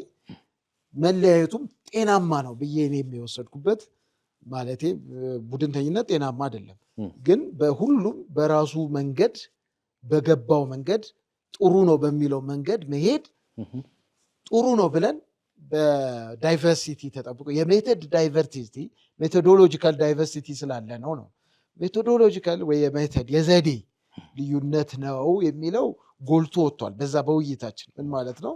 መለያየቱም ጤናማ ነው ብዬ እኔ የሚወሰድኩበት ማለቴ ቡድንተኝነት ጤናማ አይደለም፣ ግን በሁሉም በራሱ መንገድ በገባው መንገድ ጥሩ ነው በሚለው መንገድ መሄድ ጥሩ ነው ብለን በዳይቨርሲቲ ተጠብቆ የሜቶድ ዳይቨርሲቲ ሜቶዶሎጂካል ዳይቨርሲቲ ስላለ ነው። ሜቶዶሎጂካል ወይ የሜቶድ የዘዴ ልዩነት ነው የሚለው ጎልቶ ወጥቷል በዛ በውይይታችን። ምን ማለት ነው?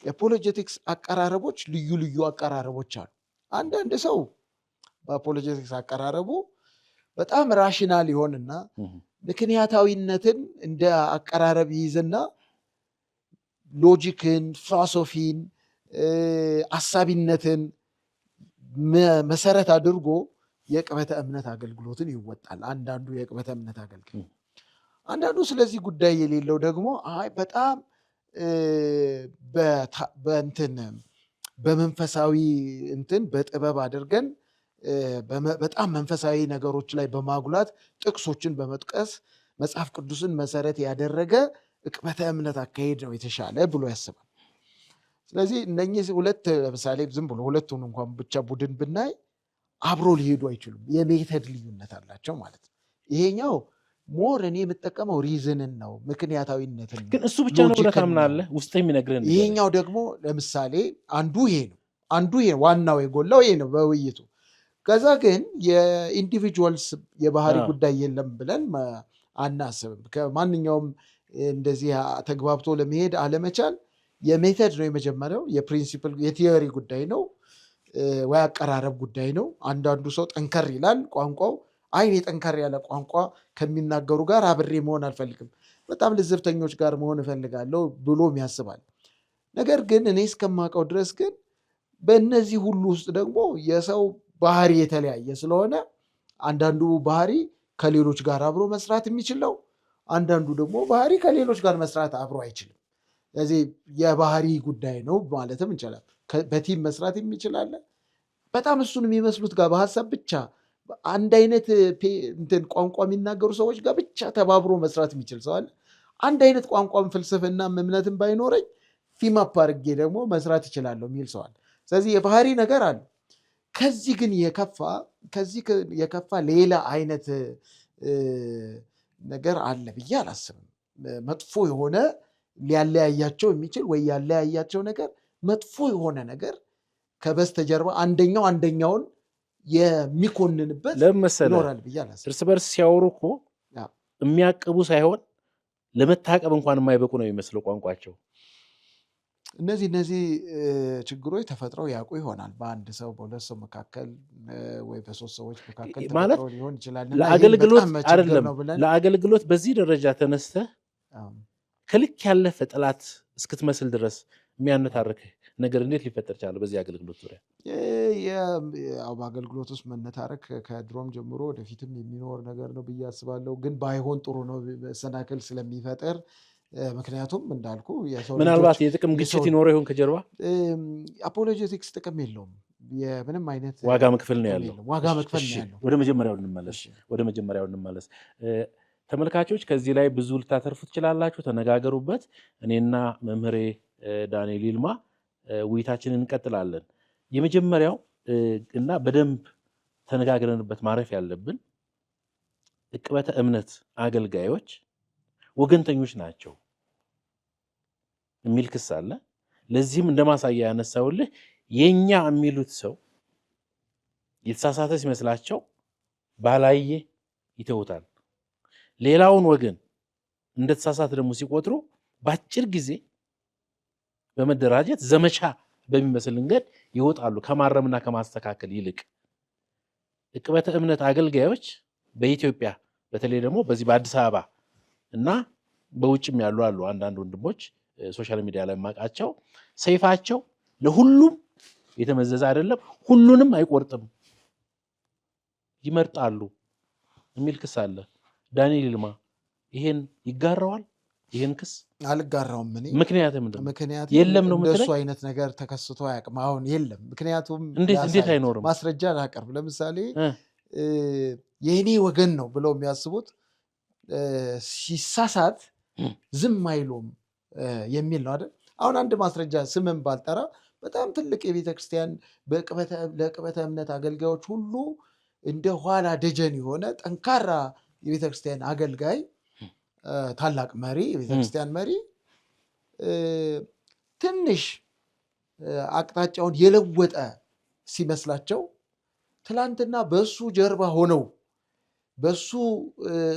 የአፖሎጀቲክስ አቀራረቦች ልዩ ልዩ አቀራረቦች አሉ። አንዳንድ ሰው በአፖሎጀቲክስ አቀራረቡ በጣም ራሽናል ይሆንና ምክንያታዊነትን እንደ አቀራረብ ይይዝና ሎጂክን፣ ፊሎሶፊን፣ አሳቢነትን መሰረት አድርጎ የዕቅበተ እምነት አገልግሎትን ይወጣል። አንዳንዱ የዕቅበተ እምነት አገልግሎት አንዳንዱ ስለዚህ ጉዳይ የሌለው ደግሞ አይ በጣም በመንፈሳዊ እንትን በጥበብ አድርገን በጣም መንፈሳዊ ነገሮች ላይ በማጉላት ጥቅሶችን በመጥቀስ መጽሐፍ ቅዱስን መሰረት ያደረገ ዕቅበተ እምነት አካሄድ ነው የተሻለ ብሎ ያስባል። ስለዚህ እነኚህ ሁለት ለምሳሌ ዝም ብሎ ሁለቱን እንኳን ብቻ ቡድን ብናይ አብሮ ሊሄዱ አይችሉም። የሜተድ ልዩነት አላቸው ማለት ነው። ይሄኛው ሞር እኔ የምጠቀመው ሪዝንን ነው፣ ምክንያታዊነትን ነው። ግን እሱ ብቻ ነው ብለህ ታምናለህ? ውስጥ የሚነግርህን ይሄኛው ደግሞ ለምሳሌ አንዱ ይሄ ነው፣ አንዱ ይሄ ዋናው የጎላው ይሄ ነው በውይይቱ። ከዛ ግን የኢንዲቪጁዋልስ የባህሪ ጉዳይ የለም ብለን አናስብም። ከማንኛውም እንደዚህ ተግባብቶ ለመሄድ አለመቻል የሜተድ ነው የመጀመሪያው፣ የፕሪንሲፕል የቲዮሪ ጉዳይ ነው ወይ አቀራረብ ጉዳይ ነው። አንዳንዱ ሰው ጠንከር ይላል ቋንቋው፣ አይኔ ጠንከር ያለ ቋንቋ ከሚናገሩ ጋር አብሬ መሆን አልፈልግም፣ በጣም ልዝብተኞች ጋር መሆን እፈልጋለሁ ብሎም ያስባል። ነገር ግን እኔ እስከማውቀው ድረስ ግን በእነዚህ ሁሉ ውስጥ ደግሞ የሰው ባህሪ የተለያየ ስለሆነ አንዳንዱ ባህሪ ከሌሎች ጋር አብሮ መስራት የሚችለው፣ አንዳንዱ ደግሞ ባህሪ ከሌሎች ጋር መስራት አብሮ አይችልም። ስለዚህ የባህሪ ጉዳይ ነው ማለትም እንችላለን። በቲም መስራት የሚችላለን፣ በጣም እሱን የሚመስሉት ጋር በሀሳብ ብቻ አንድ አይነት እንትን ቋንቋ የሚናገሩ ሰዎች ጋር ብቻ ተባብሮ መስራት የሚችል ሰው አለ። አንድ አይነት ቋንቋም ፍልስፍናም እምነትም ባይኖረኝ ቲም አፕ አድርጌ ደግሞ መስራት ይችላለሁ የሚል ሰው አለ። ስለዚህ የባህሪ ነገር አለ። ከዚህ ግን የከፋ ሌላ አይነት ነገር አለ ብዬ አላስብም። መጥፎ የሆነ ሊያለያያቸው የሚችል ወይ ያለያያቸው ነገር መጥፎ የሆነ ነገር ከበስተጀርባ አንደኛውን የሚኮንንበት ይኖራል ብዬ አላስብም። እርስ በርስ ሲያወሩ እኮ የሚያቅቡ ሳይሆን ለመታቀብ እንኳን የማይበቁ ነው የሚመስለው ቋንቋቸው። እነዚህ ችግሮች ተፈጥረው ያውቁ ይሆናል በአንድ ሰው በሁለት ሰው መካከል ወይ በሶስት ሰዎች መካከል ተፈጥረው ሊሆን ይችላል። ለአገልግሎት አይደለም፣ ለአገልግሎት በዚህ ደረጃ ተነስተህ ከልክ ያለፈ ጠላት እስክትመስል ድረስ የሚያነታርክ ነገር እንዴት ሊፈጠር ቻለ? በዚህ አገልግሎት ዙሪያ በአገልግሎት ውስጥ መነታረክ ከድሮም ጀምሮ ወደፊትም የሚኖር ነገር ነው ብዬ አስባለሁ። ግን ባይሆን ጥሩ ነው መሰናክል ስለሚፈጠር። ምክንያቱም እንዳልኩ ምናልባት የጥቅም ግጭት ይኖረው ይሆን ከጀርባ? አፖሎጀቲክስ ጥቅም የለውም። የምንም አይነት ዋጋ መክፈል ነው ያለው። ዋጋ መክፈል ነው ያለው። ወደ መጀመሪያው እንመለስ። ተመልካቾች ከዚህ ላይ ብዙ ልታተርፉ ትችላላችሁ። ተነጋገሩበት። እኔና መምህሬ ዳንኤል ይልማ ውይይታችንን እንቀጥላለን። የመጀመሪያው እና በደንብ ተነጋግረንበት ማረፍ ያለብን ዕቅበተ እምነት አገልጋዮች ወገንተኞች ናቸው የሚል ክስ አለ። ለዚህም እንደማሳያ ያነሳውልህ የኛ የሚሉት ሰው የተሳሳተ ሲመስላቸው ባላየ ይተውታል። ሌላውን ወገን እንደተሳሳተ ደግሞ ሲቆጥሩ በአጭር ጊዜ በመደራጀት ዘመቻ በሚመስል መንገድ ይወጣሉ ከማረምና ከማስተካከል ይልቅ። ዕቅበተ እምነት አገልጋዮች በኢትዮጵያ በተለይ ደግሞ በዚህ በአዲስ አበባ እና በውጭም ያሉ አንዳንድ ወንድሞች ሶሻል ሚዲያ ላይ ማቃቸው ሰይፋቸው ለሁሉም የተመዘዘ አይደለም፣ ሁሉንም አይቆርጥም፣ ይመርጣሉ የሚል ክስ አለ። ዳንኤል ይልማ ይሄን ይጋራዋል? ይሄን ክስ አልጋራውም። ምክንያቱም የለም ነው እንደሱ አይነት ነገር ተከስቶ አያውቅም። አሁን የለም። ምክንያቱም እንዴት አይኖርም? ማስረጃ ላቀርብ። ለምሳሌ የእኔ ወገን ነው ብለው የሚያስቡት ሲሳሳት ዝም አይሉም የሚል ነው አይደል? አሁን አንድ ማስረጃ ስምን ባልጠራ በጣም ትልቅ የቤተክርስቲያን ለዕቅበተ እምነት አገልጋዮች ሁሉ እንደ ኋላ ደጀን የሆነ ጠንካራ የቤተክርስቲያን አገልጋይ ታላቅ መሪ የቤተክርስቲያን መሪ ትንሽ አቅጣጫውን የለወጠ ሲመስላቸው ትላንትና በሱ ጀርባ ሆነው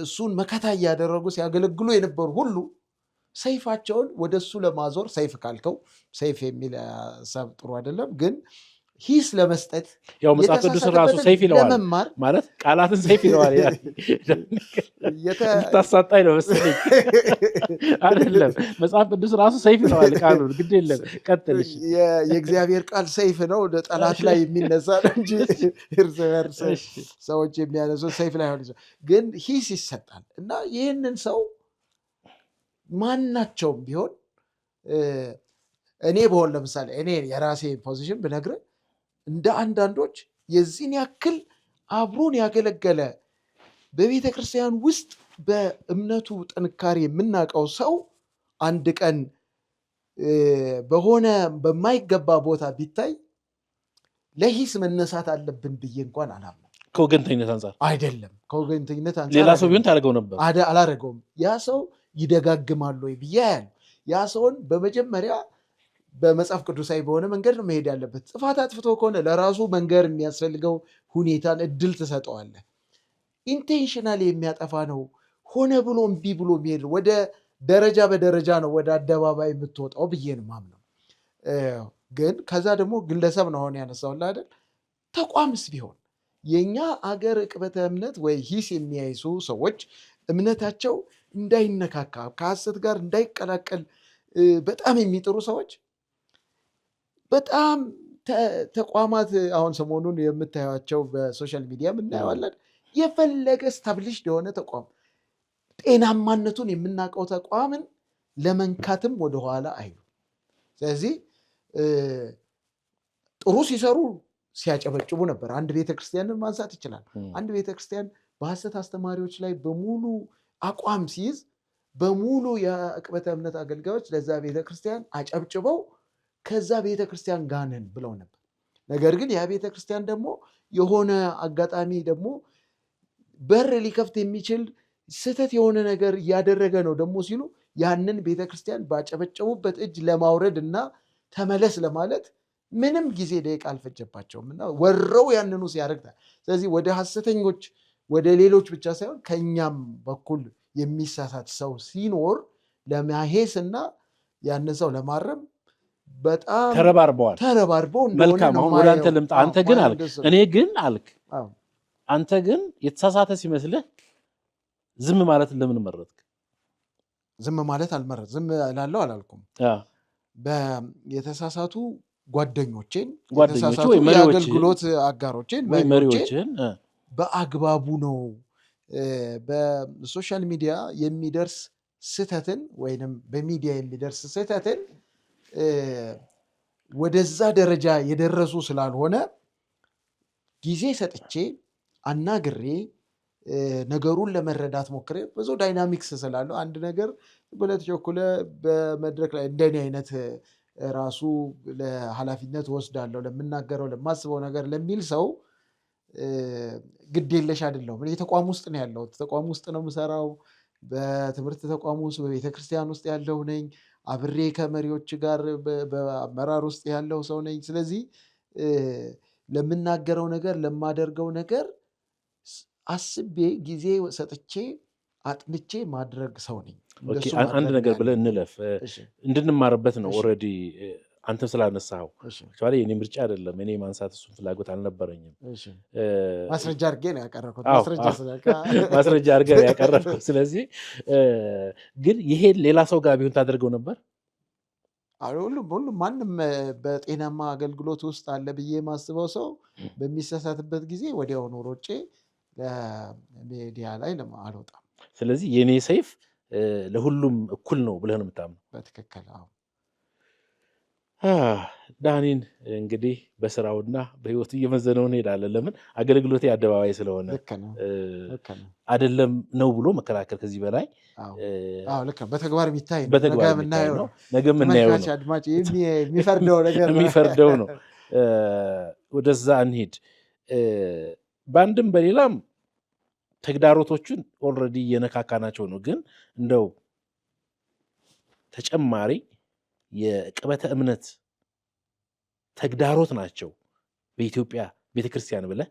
እሱን መከታ እያደረጉ ሲያገለግሉ የነበሩ ሁሉ ሰይፋቸውን ወደ እሱ ለማዞር፣ ሰይፍ ካልከው ሰይፍ የሚል ሀሳብ ጥሩ አይደለም፣ ግን ሂስ ለመስጠት ያው መጽሐፍ ቅዱስ ራሱ ሰይፍ ይለዋል ማለት ቃላትን ሰይፍ ይለዋል። ታሳጣኝ ነው መሰለኝ አይደለም፣ መጽሐፍ ቅዱስ ራሱ ሰይፍ ይለዋል ቃሉን። ግድ የለም ቀጥል። የእግዚአብሔር ቃል ሰይፍ ነው፣ ጠላት ላይ የሚነሳ እንጂ እርስ በርስ ሰዎች የሚያነሱ ሰይፍ ላይ ሆን ግን ሂስ ይሰጣል። እና ይህንን ሰው ማናቸውም ቢሆን እኔ በሆን ለምሳሌ እኔ የራሴ ፖዚሽን ብነግርህ እንደ አንዳንዶች የዚህን ያክል አብሮን ያገለገለ በቤተ ክርስቲያን ውስጥ በእምነቱ ጥንካሬ የምናውቀው ሰው አንድ ቀን በሆነ በማይገባ ቦታ ቢታይ ለሂስ መነሳት አለብን ብዬ እንኳን አላምንም። ከወገንተኝነት አንጻር አይደለም፣ ከወገንተኝነት አንጻር ሌላ ሰው ቢሆን ታደርገው ነበር። አላደረገውም። ያ ሰው ይደጋግማል ወይ ብዬ ያያል። ያ ሰውን በመጀመሪያ በመጽሐፍ ቅዱሳዊ በሆነ መንገድ ነው መሄድ ያለበት። ጥፋት አጥፍቶ ከሆነ ለራሱ መንገር የሚያስፈልገው ሁኔታን እድል ትሰጠዋለህ። ኢንቴንሽናል የሚያጠፋ ነው ሆነ ብሎ እምቢ ብሎ የሚሄድ ወደ ደረጃ በደረጃ ነው ወደ አደባባይ የምትወጣው ብዬ ነው የማምነው። ግን ከዛ ደግሞ ግለሰብ ነው አሁን ያነሳውልህ አይደል? ተቋምስ ቢሆን የኛ አገር ዕቅበተ እምነት ወይ ሂስ የሚያይሱ ሰዎች እምነታቸው እንዳይነካካ ከሐሰት ጋር እንዳይቀላቀል በጣም የሚጥሩ ሰዎች በጣም ተቋማት አሁን ሰሞኑን የምታዩቸው በሶሻል ሚዲያ እናየዋለን። የፈለገ ስታብሊሽድ የሆነ ተቋም ጤናማነቱን የምናውቀው ተቋምን ለመንካትም ወደኋላ አይሉ። ስለዚህ ጥሩ ሲሰሩ ሲያጨበጭቡ ነበር። አንድ ቤተክርስቲያንን ማንሳት ይችላል። አንድ ቤተክርስቲያን በሐሰት አስተማሪዎች ላይ በሙሉ አቋም ሲይዝ በሙሉ የዕቅበተ እምነት አገልጋዮች ለዛ ቤተክርስቲያን አጨብጭበው ከዛ ቤተክርስቲያን ጋር ነን ብለው ነበር። ነገር ግን ያ ቤተክርስቲያን ደግሞ የሆነ አጋጣሚ ደግሞ በር ሊከፍት የሚችል ስህተት የሆነ ነገር እያደረገ ነው ደግሞ ሲሉ ያንን ቤተክርስቲያን ባጨበጨቡበት እጅ ለማውረድ እና ተመለስ ለማለት ምንም ጊዜ ደቂቃ አልፈጀባቸውም እና ወረው ያንኑ ሲያደርግታል። ስለዚህ ወደ ሐሰተኞች ወደ ሌሎች ብቻ ሳይሆን ከኛም በኩል የሚሳሳት ሰው ሲኖር ለማሄስ እና ያንን ሰው ለማረም በጣም ተረባርበው መልካም። አሁን ወደ አንተ ልምጣ። አንተ ግን አልክ እኔ ግን አልክ አንተ ግን የተሳሳተ ሲመስልህ ዝም ማለት ለምን መረጥክ? ዝም ማለት አልመረጥ ዝም እላለሁ አላልኩም። የተሳሳቱ ጓደኞቼን የተሳሳቱ የአገልግሎት አጋሮቼን መሪዎችን በአግባቡ ነው በሶሻል ሚዲያ የሚደርስ ስህተትን ወይንም በሚዲያ የሚደርስ ስህተትን ወደዛ ደረጃ የደረሱ ስላልሆነ ጊዜ ሰጥቼ አናግሬ ነገሩን ለመረዳት ሞክሬ ብዙ ዳይናሚክስ ስላለው አንድ ነገር በለት ቸኩለ በመድረክ ላይ እንደኔ አይነት ራሱ ለኃላፊነት ወስዳለሁ ለምናገረው ለማስበው ነገር ለሚል ሰው ግድ የለሽ አይደለሁም። እኔ ተቋም ውስጥ ነው ያለሁት። ተቋም ውስጥ ነው የምሰራው። በትምህርት ተቋም ውስጥ በቤተክርስቲያን ውስጥ ያለው ነኝ። አብሬ ከመሪዎች ጋር በአመራር ውስጥ ያለው ሰው ነኝ። ስለዚህ ለምናገረው ነገር ለማደርገው ነገር አስቤ ጊዜ ሰጥቼ አጥንቼ ማድረግ ሰው ነኝ። አንድ ነገር ብለን እንለፍ እንድንማርበት ነው። ኦልሬዲ አንተም ስላነሳኸው አክቹዋሊ የኔ ምርጫ አይደለም። እኔ ማንሳት እሱን ፍላጎት አልነበረኝም። ማስረጃ አድርጌ ነው ያቀረብኩት። ማስረጃ አድርገህ ነው ያቀረብኩት። ስለዚህ ግን ይሄን ሌላ ሰው ጋር ቢሆን ታደርገው ነበር? ሁሉም ማንም በጤናማ አገልግሎት ውስጥ አለ ብዬ የማስበው ሰው በሚሳሳትበት ጊዜ ወዲያውኑ ሮጬ ለሚዲያ ላይ አልወጣም። ስለዚህ የኔ ሰይፍ ለሁሉም እኩል ነው ብለህ ነው የምታምነው? በትክክል። ዳኒን እንግዲህ በስራውና በህይወቱ እየመዘነው እንሄዳለን። ለምን አገልግሎቴ አደባባይ ስለሆነ አይደለም ነው ብሎ መከራከር ከዚህ በላይ ልክ ነው። በተግባር የሚታይ ነው። ነገ የምናየው ነው። አድማጭ የሚፈርደው ነገር የሚፈርደው ነው። ወደዛ እንሂድ። በአንድም በሌላም ተግዳሮቶቹን ኦልሬዲ እየነካካናቸው ነው። ግን እንደው ተጨማሪ የዕቅበተ እምነት ተግዳሮት ናቸው በኢትዮጵያ ቤተክርስቲያን ብለህ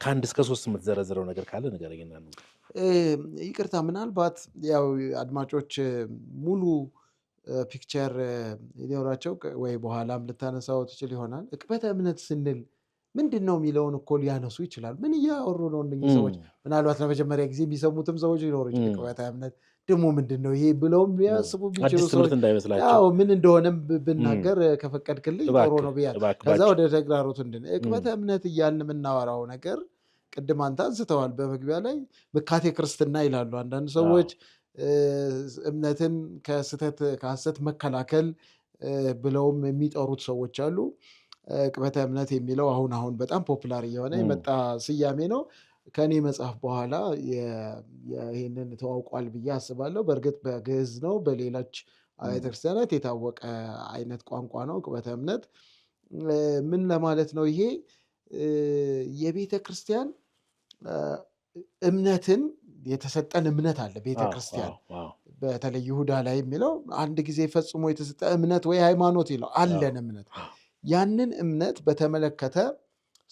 ከአንድ እስከ 3 የምትዘረዝረው ነገር ካለ ንገረኝና ነው። ይቅርታ፣ ምናልባት ያው አድማጮች ሙሉ ፒክቸር ሊኖራቸው ወይ በኋላም ልታነሳው ትችል ይሆናል። ዕቅበተ እምነት ስንል ምንድን ነው የሚለውን እኮ ሊያነሱ ይችላል። ምን እያወሩ ነው እነዚህ ሰዎች? ምናልባት ለመጀመሪያ ጊዜ የሚሰሙትም ሰዎች ሊኖሩ ይችላል። ዕቅበተ እምነት ደግሞ ምንድን ነው ይሄ ብለውም ቢያስቡ ቢችሉ ሰዎች ምን እንደሆነም ብናገር ከፈቀድክልኝ ጥሩ ነው ብያለሁ። ከዛ ወደ ተግዳሮቱ ዕቅበተ እምነት እያልን የምናወራው ነገር ቅድም አንተ አንስተዋል በመግቢያ ላይ ምካቴ ክርስትና ይላሉ አንዳንድ ሰዎች። እምነትን ከሐሰት መከላከል ብለውም የሚጠሩት ሰዎች አሉ። ዕቅበተ እምነት የሚለው አሁን በጣም ፖፑላር እየሆነ የመጣ ስያሜ ነው። ከኔ መጽሐፍ በኋላ ይህንን ተዋውቋል ብዬ አስባለሁ። በእርግጥ በግዕዝ ነው፣ በሌሎች አብያተ ክርስቲያናት የታወቀ አይነት ቋንቋ ነው። ዕቅበተ እምነት ምን ለማለት ነው? ይሄ የቤተ ክርስቲያን እምነትን የተሰጠን እምነት አለ። ቤተ ክርስቲያን በተለይ ይሁዳ ላይ የሚለው አንድ ጊዜ ፈጽሞ የተሰጠ እምነት ወይ ሃይማኖት ይለው አለን እምነት። ያንን እምነት በተመለከተ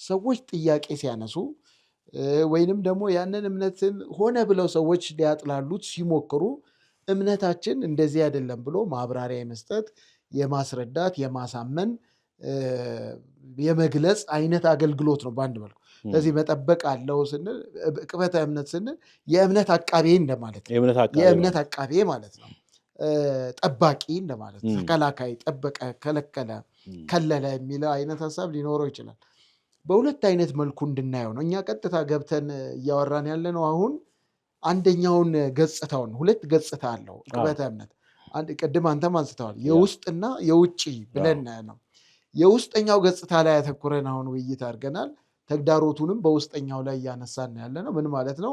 ሰዎች ጥያቄ ሲያነሱ ወይንም ደግሞ ያንን እምነትን ሆነ ብለው ሰዎች ሊያጥላሉት ሲሞክሩ እምነታችን እንደዚህ አይደለም ብሎ ማብራሪያ የመስጠት የማስረዳት፣ የማሳመን፣ የመግለጽ አይነት አገልግሎት ነው በአንድ መልኩ። ስለዚህ መጠበቅ አለው ስንል ዕቅበተ እምነት ስንል የእምነት አቃቤ እንደማለት ነው። የእምነት አቃቤ ማለት ነው። ጠባቂ እንደማለት፣ ተከላካይ፣ ጠበቀ፣ ከለከለ፣ ከለለ የሚለው አይነት ሀሳብ ሊኖረው ይችላል። በሁለት አይነት መልኩ እንድናየው ነው። እኛ ቀጥታ ገብተን እያወራን ያለ ነው አሁን አንደኛውን ገጽታውን። ሁለት ገጽታ አለው ዕቅበተ እምነት። ቅድም አንተም አንስተዋል የውስጥና የውጭ ብለን ነው። የውስጠኛው ገጽታ ላይ ያተኩረን አሁን ውይይት አድርገናል። ተግዳሮቱንም በውስጠኛው ላይ እያነሳን ያለ ነው። ምን ማለት ነው?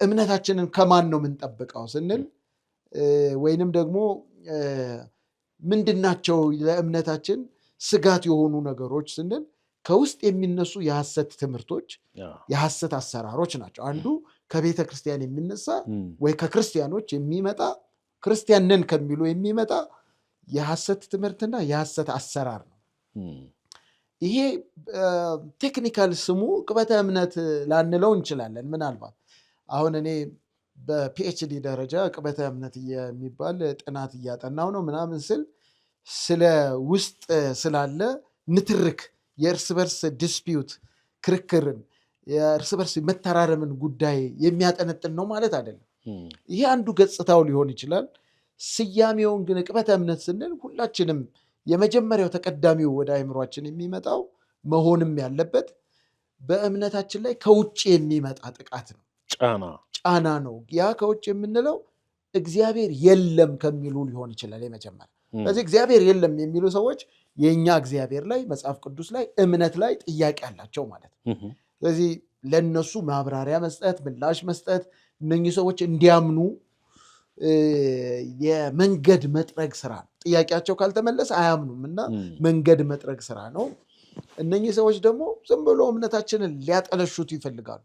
እምነታችንን ከማን ነው የምንጠብቀው ስንል ወይንም ደግሞ ምንድናቸው ለእምነታችን ስጋት የሆኑ ነገሮች ስንል ከውስጥ የሚነሱ የሐሰት ትምህርቶች፣ የሐሰት አሰራሮች ናቸው። አንዱ ከቤተ ክርስቲያን የሚነሳ ወይ ከክርስቲያኖች የሚመጣ ክርስቲያን ነን ከሚሉ የሚመጣ የሐሰት ትምህርትና የሐሰት አሰራር ነው። ይሄ ቴክኒካል ስሙ ዕቅበተ እምነት ላንለው እንችላለን። ምናልባት አሁን እኔ በፒኤችዲ ደረጃ ዕቅበተ እምነት የሚባል ጥናት እያጠናው ነው ምናምን ስል ስለ ውስጥ ስላለ ንትርክ፣ የእርስ በርስ ዲስፒዩት ክርክርን፣ የእርስ በርስ መተራረምን ጉዳይ የሚያጠነጥን ነው ማለት አይደለም። ይሄ አንዱ ገጽታው ሊሆን ይችላል። ስያሜውን ግን ዕቅበተ እምነት ስንል ሁላችንም የመጀመሪያው ተቀዳሚው ወደ አእምሯችን የሚመጣው መሆንም ያለበት በእምነታችን ላይ ከውጭ የሚመጣ ጥቃት ነው፣ ጫና ነው። ያ ከውጭ የምንለው እግዚአብሔር የለም ከሚሉ ሊሆን ይችላል የመጀመሪያ። ስለዚህ እግዚአብሔር የለም የሚሉ ሰዎች የእኛ እግዚአብሔር ላይ መጽሐፍ ቅዱስ ላይ እምነት ላይ ጥያቄ አላቸው ማለት ነው። ስለዚህ ለእነሱ ማብራሪያ መስጠት፣ ምላሽ መስጠት፣ እነኚህ ሰዎች እንዲያምኑ የመንገድ መጥረግ ስራ ነው። ጥያቄያቸው ካልተመለሰ አያምኑም እና መንገድ መጥረግ ስራ ነው። እነኚህ ሰዎች ደግሞ ዝም ብሎ እምነታችንን ሊያጠለሹት ይፈልጋሉ።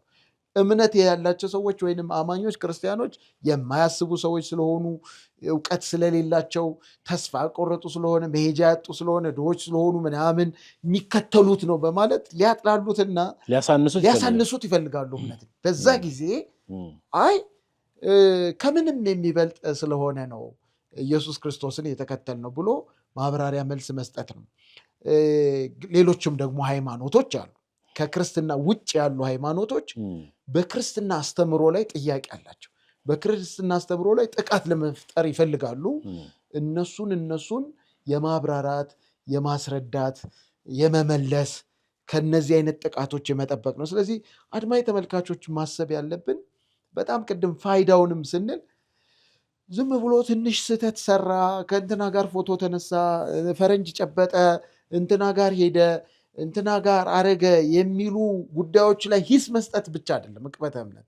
እምነት ያላቸው ሰዎች ወይንም አማኞች ክርስቲያኖች የማያስቡ ሰዎች ስለሆኑ፣ እውቀት ስለሌላቸው፣ ተስፋ ቆረጡ ስለሆነ፣ መሄጃ ያጡ ስለሆነ፣ ድሆች ስለሆኑ ምናምን የሚከተሉት ነው በማለት ሊያጥላሉትና ሊያሳንሱት ይፈልጋሉ እምነትን። በዛ ጊዜ አይ ከምንም የሚበልጥ ስለሆነ ነው ኢየሱስ ክርስቶስን የተከተል ነው ብሎ ማብራሪያ መልስ መስጠት ነው። ሌሎችም ደግሞ ሃይማኖቶች አሉ። ከክርስትና ውጭ ያሉ ሃይማኖቶች በክርስትና አስተምሮ ላይ ጥያቄ አላቸው። በክርስትና አስተምሮ ላይ ጥቃት ለመፍጠር ይፈልጋሉ። እነሱን የማብራራት የማስረዳት የመመለስ ከነዚህ አይነት ጥቃቶች የመጠበቅ ነው። ስለዚህ አድማጭ ተመልካቾች ማሰብ ያለብን በጣም ቅድም ፋይዳውንም ስንል ዝም ብሎ ትንሽ ስህተት ሰራ፣ ከእንትና ጋር ፎቶ ተነሳ፣ ፈረንጅ ጨበጠ፣ እንትና ጋር ሄደ፣ እንትና ጋር አረገ የሚሉ ጉዳዮች ላይ ሂስ መስጠት ብቻ አይደለም ዕቅበተ እምነት።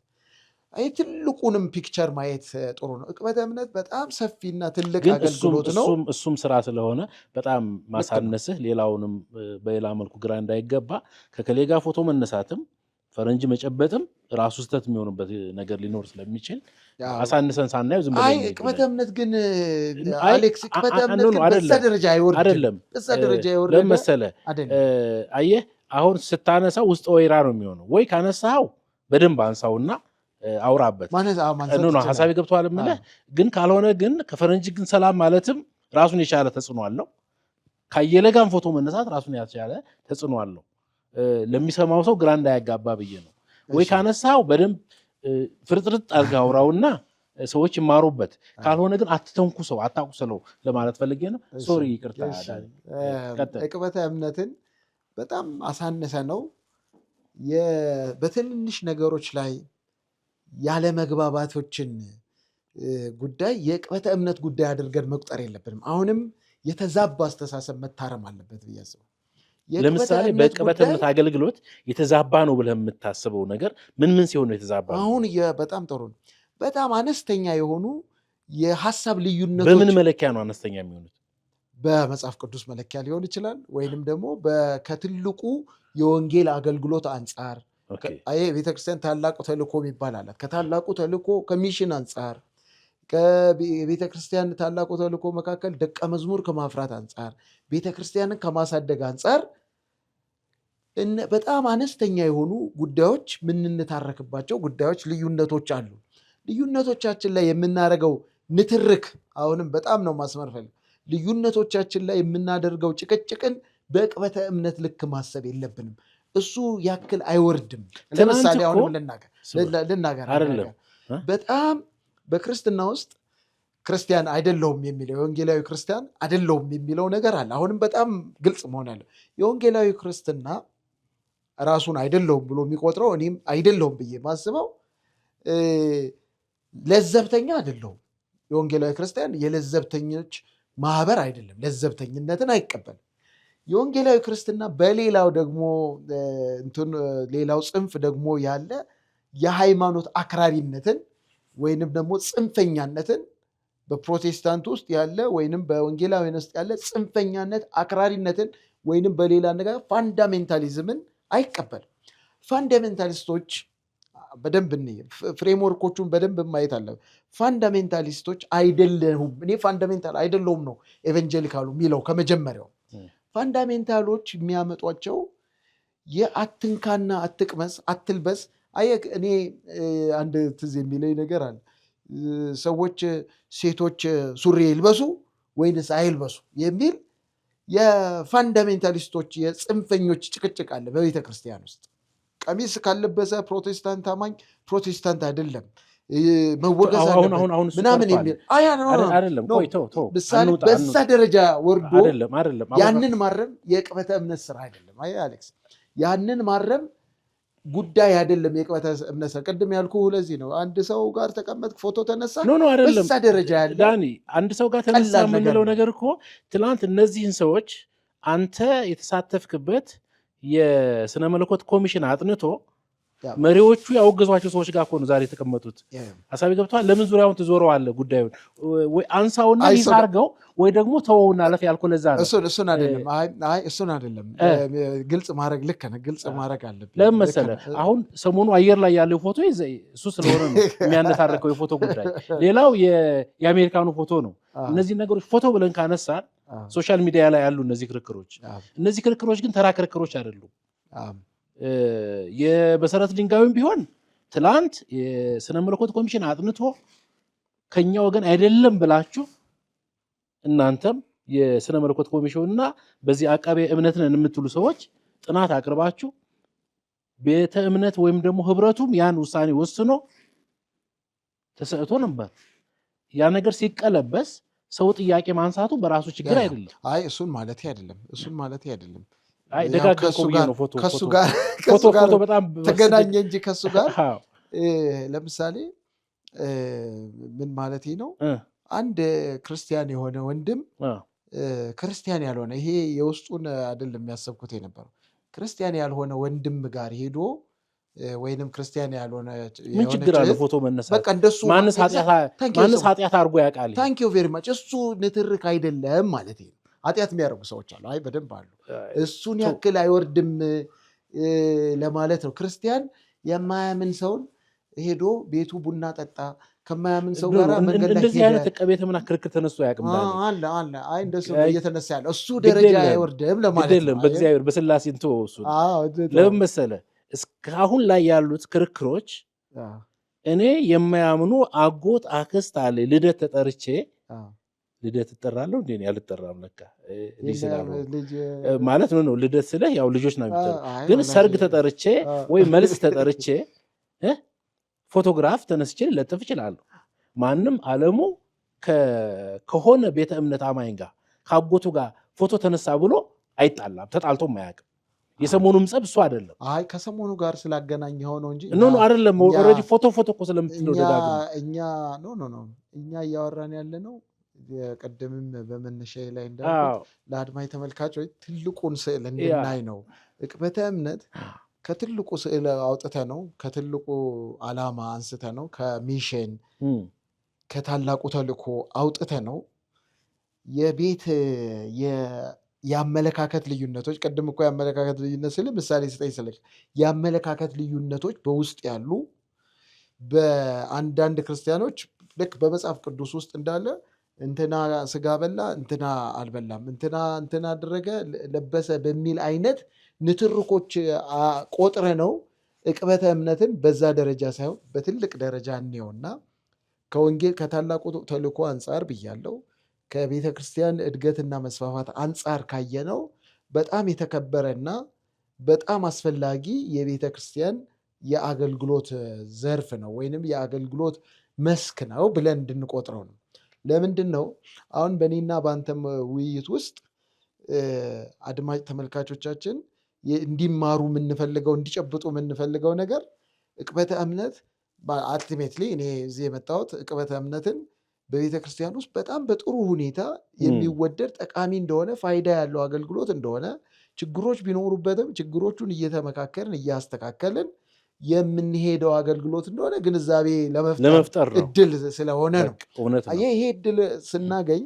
ትልቁንም ፒክቸር ማየት ጥሩ ነው። ዕቅበተ እምነት በጣም ሰፊና ትልቅ አገልግሎት ነው። እሱም ስራ ስለሆነ በጣም ማሳነስህ ሌላውንም በሌላ መልኩ ግራ እንዳይገባ ከከሌ ጋር ፎቶ መነሳትም ፈረንጅ መጨበጥም ራሱ ስህተት የሚሆንበት ነገር ሊኖር ስለሚችል አሳንሰን ሳናየው ዝም ብለን ዕቅበተ እምነት ግን አሌክስ ዕቅበተ እምነት ግን በዛ ደረጃ አይወርድም። በዛ ደረጃ አይወርድም። ለምሳሌ አየህ አሁን ስታነሳው ውስጥ ወይራ ነው የሚሆነው። ወይ ካነሳው በደንብ አንሳውና አውራበት ነው ሐሳቤ ገብቶሃል የምልህ። ግን ካልሆነ ግን ከፈረንጅ ግን ሰላም ማለትም ራሱን የቻለ ተጽዕኖ አለው። ካየለ ጋር ፎቶ መነሳት ራሱን የቻለ ተጽዕኖ አለው። ለሚሰማው ሰው ግራ እንዳያጋባ ብዬ ነው። ወይ ካነሳው በደንብ ፍርጥርጥ አድርጋ አውራውና ሰዎች ይማሩበት። ካልሆነ ግን አትተንኩሰው፣ አታቁሰለው ለማለት ፈልጌ ነው። ሶሪ ይቅርታ። ዕቅበተ እምነትን በጣም አሳነሰ ነው። በትንንሽ ነገሮች ላይ ያለ መግባባቶችን ጉዳይ የዕቅበተ እምነት ጉዳይ አድርገን መቁጠር የለብንም። አሁንም የተዛባ አስተሳሰብ መታረም አለበት ብዬ አስባለሁ። ለምሳሌ በዕቅበተ እምነት አገልግሎት የተዛባ ነው ብለህ የምታስበው ነገር ምን ሲሆን ነው የተዛባ? አሁን በጣም ጥሩ ነው። በጣም አነስተኛ የሆኑ የሀሳብ ልዩነቶች በምን መለኪያ ነው አነስተኛ የሚሆኑት? በመጽሐፍ ቅዱስ መለኪያ ሊሆን ይችላል፣ ወይንም ደግሞ ከትልቁ የወንጌል አገልግሎት አንጻር ቤተክርስቲያን ታላቁ ተልእኮ የሚባል አላት። ከታላቁ ተልእኮ ከሚሽን አንጻር፣ ከቤተክርስቲያን ታላቁ ተልእኮ መካከል ደቀ መዝሙር ከማፍራት አንጻር፣ ቤተክርስቲያንን ከማሳደግ አንጻር በጣም አነስተኛ የሆኑ ጉዳዮች የምንታረክባቸው ጉዳዮች ልዩነቶች አሉ። ልዩነቶቻችን ላይ የምናደርገው ንትርክ አሁንም በጣም ነው ማስመር ፈልግ። ልዩነቶቻችን ላይ የምናደርገው ጭቅጭቅን በዕቅበተ እምነት ልክ ማሰብ የለብንም። እሱ ያክል አይወርድም። ለምሳሌ አሁንም ልናገር በጣም በክርስትና ውስጥ ክርስቲያን አይደለሁም የሚለው የወንጌላዊ ክርስቲያን አይደለሁም የሚለው ነገር አለ። አሁንም በጣም ግልጽ መሆን ያለው የወንጌላዊ ክርስትና ራሱን አይደለሁም ብሎ የሚቆጥረው እኔም አይደለሁም ብዬ ማስበው ለዘብተኛ አይደለሁም። የወንጌላዊ ክርስቲያን የለዘብተኞች ማህበር አይደለም። ለዘብተኝነትን አይቀበልም። የወንጌላዊ ክርስትና በሌላው ደግሞ ሌላው ጽንፍ ደግሞ ያለ የሃይማኖት አክራሪነትን ወይንም ደግሞ ጽንፈኛነትን በፕሮቴስታንት ውስጥ ያለ ወይንም በወንጌላውያን ውስጥ ያለ ጽንፈኛነት አክራሪነትን ወይንም በሌላ ነገር ፋንዳሜንታሊዝምን አይቀበልም። ፋንዳሜንታሊስቶች በደንብ ፍሬምወርኮቹን በደንብ ማየት አለ። ፋንዳሜንታሊስቶች አይደለሁም፣ እኔ ፋንዳሜንታል አይደለሁም ነው ኤቨንጀሊካሉ የሚለው ከመጀመሪያው። ፋንዳሜንታሎች የሚያመጧቸው የአትንካና አትቅመስ አትልበስ። አየህ እኔ አንድ ትዝ የሚለኝ ነገር አለ። ሰዎች ሴቶች ሱሪ ይልበሱ ወይንስ አይልበሱ የሚል የፋንዳሜንታሊስቶች የጽንፈኞች ጭቅጭቅ አለ በቤተ ክርስቲያን ውስጥ። ቀሚስ ካለበሰ ፕሮቴስታንት አማኝ ፕሮቴስታንት አይደለም መወገዝ አለበት ምናምን የሚል ምሳሌ በዛ ደረጃ ወርዶ ያንን ማረም የዕቅበተ እምነት ስራ አይደለም። አሌክስ ያንን ማረም ጉዳይ አይደለም የዕቅበተ እምነት ስራ። ቅድም ያልኩህ ለዚህ ነው። አንድ ሰው ጋር ተቀመጥ ፎቶ ተነሳ በዛ ደረጃ ያለ ዳኒ አንድ ሰው ጋር ተነሳ የምንለው ነገር እኮ ትላንት እነዚህን ሰዎች አንተ የተሳተፍክበት የስነ መለኮት ኮሚሽን አጥንቶ መሪዎቹ ያወገዟቸው ሰዎች ጋር እኮ ነው ዛሬ የተቀመጡት። ሀሳቢ ገብተዋል። ለምን ዙሪያውን ትዞረዋለህ? ጉዳዩን ወይ አንሳውና ይሳርገው ወይ ደግሞ ተወውና አለፍ ያልኩህ ለዛ ነው። እሱን አይደለም ግልጽ ማድረግ ልክ ነህ። ግልጽ ማድረግ አለብን። ለምን መሰለህ አሁን ሰሞኑ አየር ላይ ያለው ፎቶ እሱ ስለሆነ ነው የሚያነታረከው የፎቶ ጉዳይ። ሌላው የአሜሪካኑ ፎቶ ነው። እነዚህ ነገሮች ፎቶ ብለን ካነሳን ሶሻል ሚዲያ ላይ ያሉ እነዚህ ክርክሮች ግን ተራ ክርክሮች አይደሉም። የመሰረት ድንጋዩም ቢሆን ትላንት የስነ መለኮት ኮሚሽን አጥንቶ ከኛ ወገን አይደለም ብላችሁ እናንተም የስነ መለኮት ኮሚሽንና በዚህ አቃቤ እምነት ነን የምትሉ ሰዎች ጥናት አቅርባችሁ ቤተ እምነት ወይም ደግሞ ህብረቱም ያን ውሳኔ ወስኖ ተሰጥቶ ነበር። ያ ነገር ሲቀለበስ ሰው ጥያቄ ማንሳቱ በራሱ ችግር አይደለም። እሱን ማለት አይደለም። ከሱ ጋር በጣም ተገናኘ እንጂ ከሱ ጋር ለምሳሌ ምን ማለት ነው? አንድ ክርስቲያን የሆነ ወንድም ክርስቲያን ያልሆነ ይሄ የውስጡን አይደለም የሚያሰብኩት የነበረው ክርስቲያን ያልሆነ ወንድም ጋር ሄዶ ወይንም ክርስቲያን ያልሆነ ምን ችግር አለ ፎቶ መነሳት? በቃ እንደሱ ማንስ ኃጢአት አድርጎ ያውቃል? ታንክ ዩ ቬሪ ማች። እሱ ንትርክ አይደለም ማለት ነው። ኃጢአት የሚያደርጉ ሰዎች አሉ። በደንብ አሉ። እሱን ያክል አይወርድም ለማለት ነው። ክርስቲያን የማያምን ሰውን ሄዶ ቤቱ ቡና ጠጣ ከማያምን ሰው ጋር መንገድ ላይ እንደዚህ አይነት ተቀበተ ምን ክርክር ተነስቶ ያቅም አለ እንደሱ እየተነሳ ያለው እሱ ደረጃ አይወርድም ለማለት ነው። በእግዚአብሔር በስላሴ እንተው እሱ ለምን መሰለህ እስካሁን ላይ ያሉት ክርክሮች እኔ የማያምኑ አጎት አክስት አለ ልደት ተጠርቼ ልደት እጠራለሁ እንዴ? ያልጠራም ለካ ልጅ ማለት ነው። ልደት ስለህ ያው ልጆች ነው የሚጠራው። ግን ሰርግ ተጠርቼ ወይ መልስ ተጠርቼ ፎቶግራፍ ተነስቼ ልለጥፍ እችላለሁ። ማንም ዓለሙ ከሆነ ቤተ እምነት አማኝ ጋር ከአጎቱ ጋር ፎቶ ተነሳ ብሎ አይጣላም፣ ተጣልቶም አያውቅም። የሰሞኑም ጸብ እሱ አይደለም። ከሰሞኑ ጋር ስላገናኘው ነው እንጂ አይደለም። ኦልሬዲ ፎቶ እኮ ስለምትለው ደጋግሞ እኛ እያወራን ያለ ነው። የቀደምም በመነሻ ላይ እንዳልኩት ለአድማጭ ተመልካቾች ትልቁን ስዕል እንድናይ ነው። ዕቅበተ እምነት ከትልቁ ስዕል አውጥተ ነው፣ ከትልቁ ዓላማ አንስተ ነው፣ ከሚሽን ከታላቁ ተልእኮ አውጥተ ነው የቤት የአመለካከት ልዩነቶች ቅድም እኮ የአመለካከት ልዩነት ስል ምሳሌ ስጠኝ ስልክ የአመለካከት ልዩነቶች በውስጥ ያሉ በአንዳንድ ክርስቲያኖች ልክ በመጽሐፍ ቅዱስ ውስጥ እንዳለ እንትና ስጋ በላ እንትና አልበላም፣ እንትና አደረገ ለበሰ በሚል አይነት ንትርኮች ቆጥረ ነው ዕቅበተ እምነትን በዛ ደረጃ ሳይሆን በትልቅ ደረጃ እንየውና ከወንጌል ከታላቁ ተልእኮ አንጻር ብያለው ከቤተ ክርስቲያን እድገትና መስፋፋት አንጻር ካየነው በጣም የተከበረና በጣም አስፈላጊ የቤተ ክርስቲያን የአገልግሎት ዘርፍ ነው ወይንም የአገልግሎት መስክ ነው ብለን እንድንቆጥረው ነው። ለምንድን ነው አሁን በእኔና በአንተም ውይይት ውስጥ አድማጭ ተመልካቾቻችን እንዲማሩ የምንፈልገው እንዲጨብጡ የምንፈልገው ነገር ዕቅበተ እምነት አልቲሜትሊ እኔ እዚህ የመጣሁት ዕቅበተ እምነትን በቤተክርስቲያን ውስጥ በጣም በጥሩ ሁኔታ የሚወደድ ጠቃሚ እንደሆነ ፋይዳ ያለው አገልግሎት እንደሆነ ችግሮች ቢኖሩበትም ችግሮቹን እየተመካከልን እያስተካከልን የምንሄደው አገልግሎት እንደሆነ ግንዛቤ ለመፍጠር እድል ስለሆነ ነው። ይሄ እድል ስናገኝ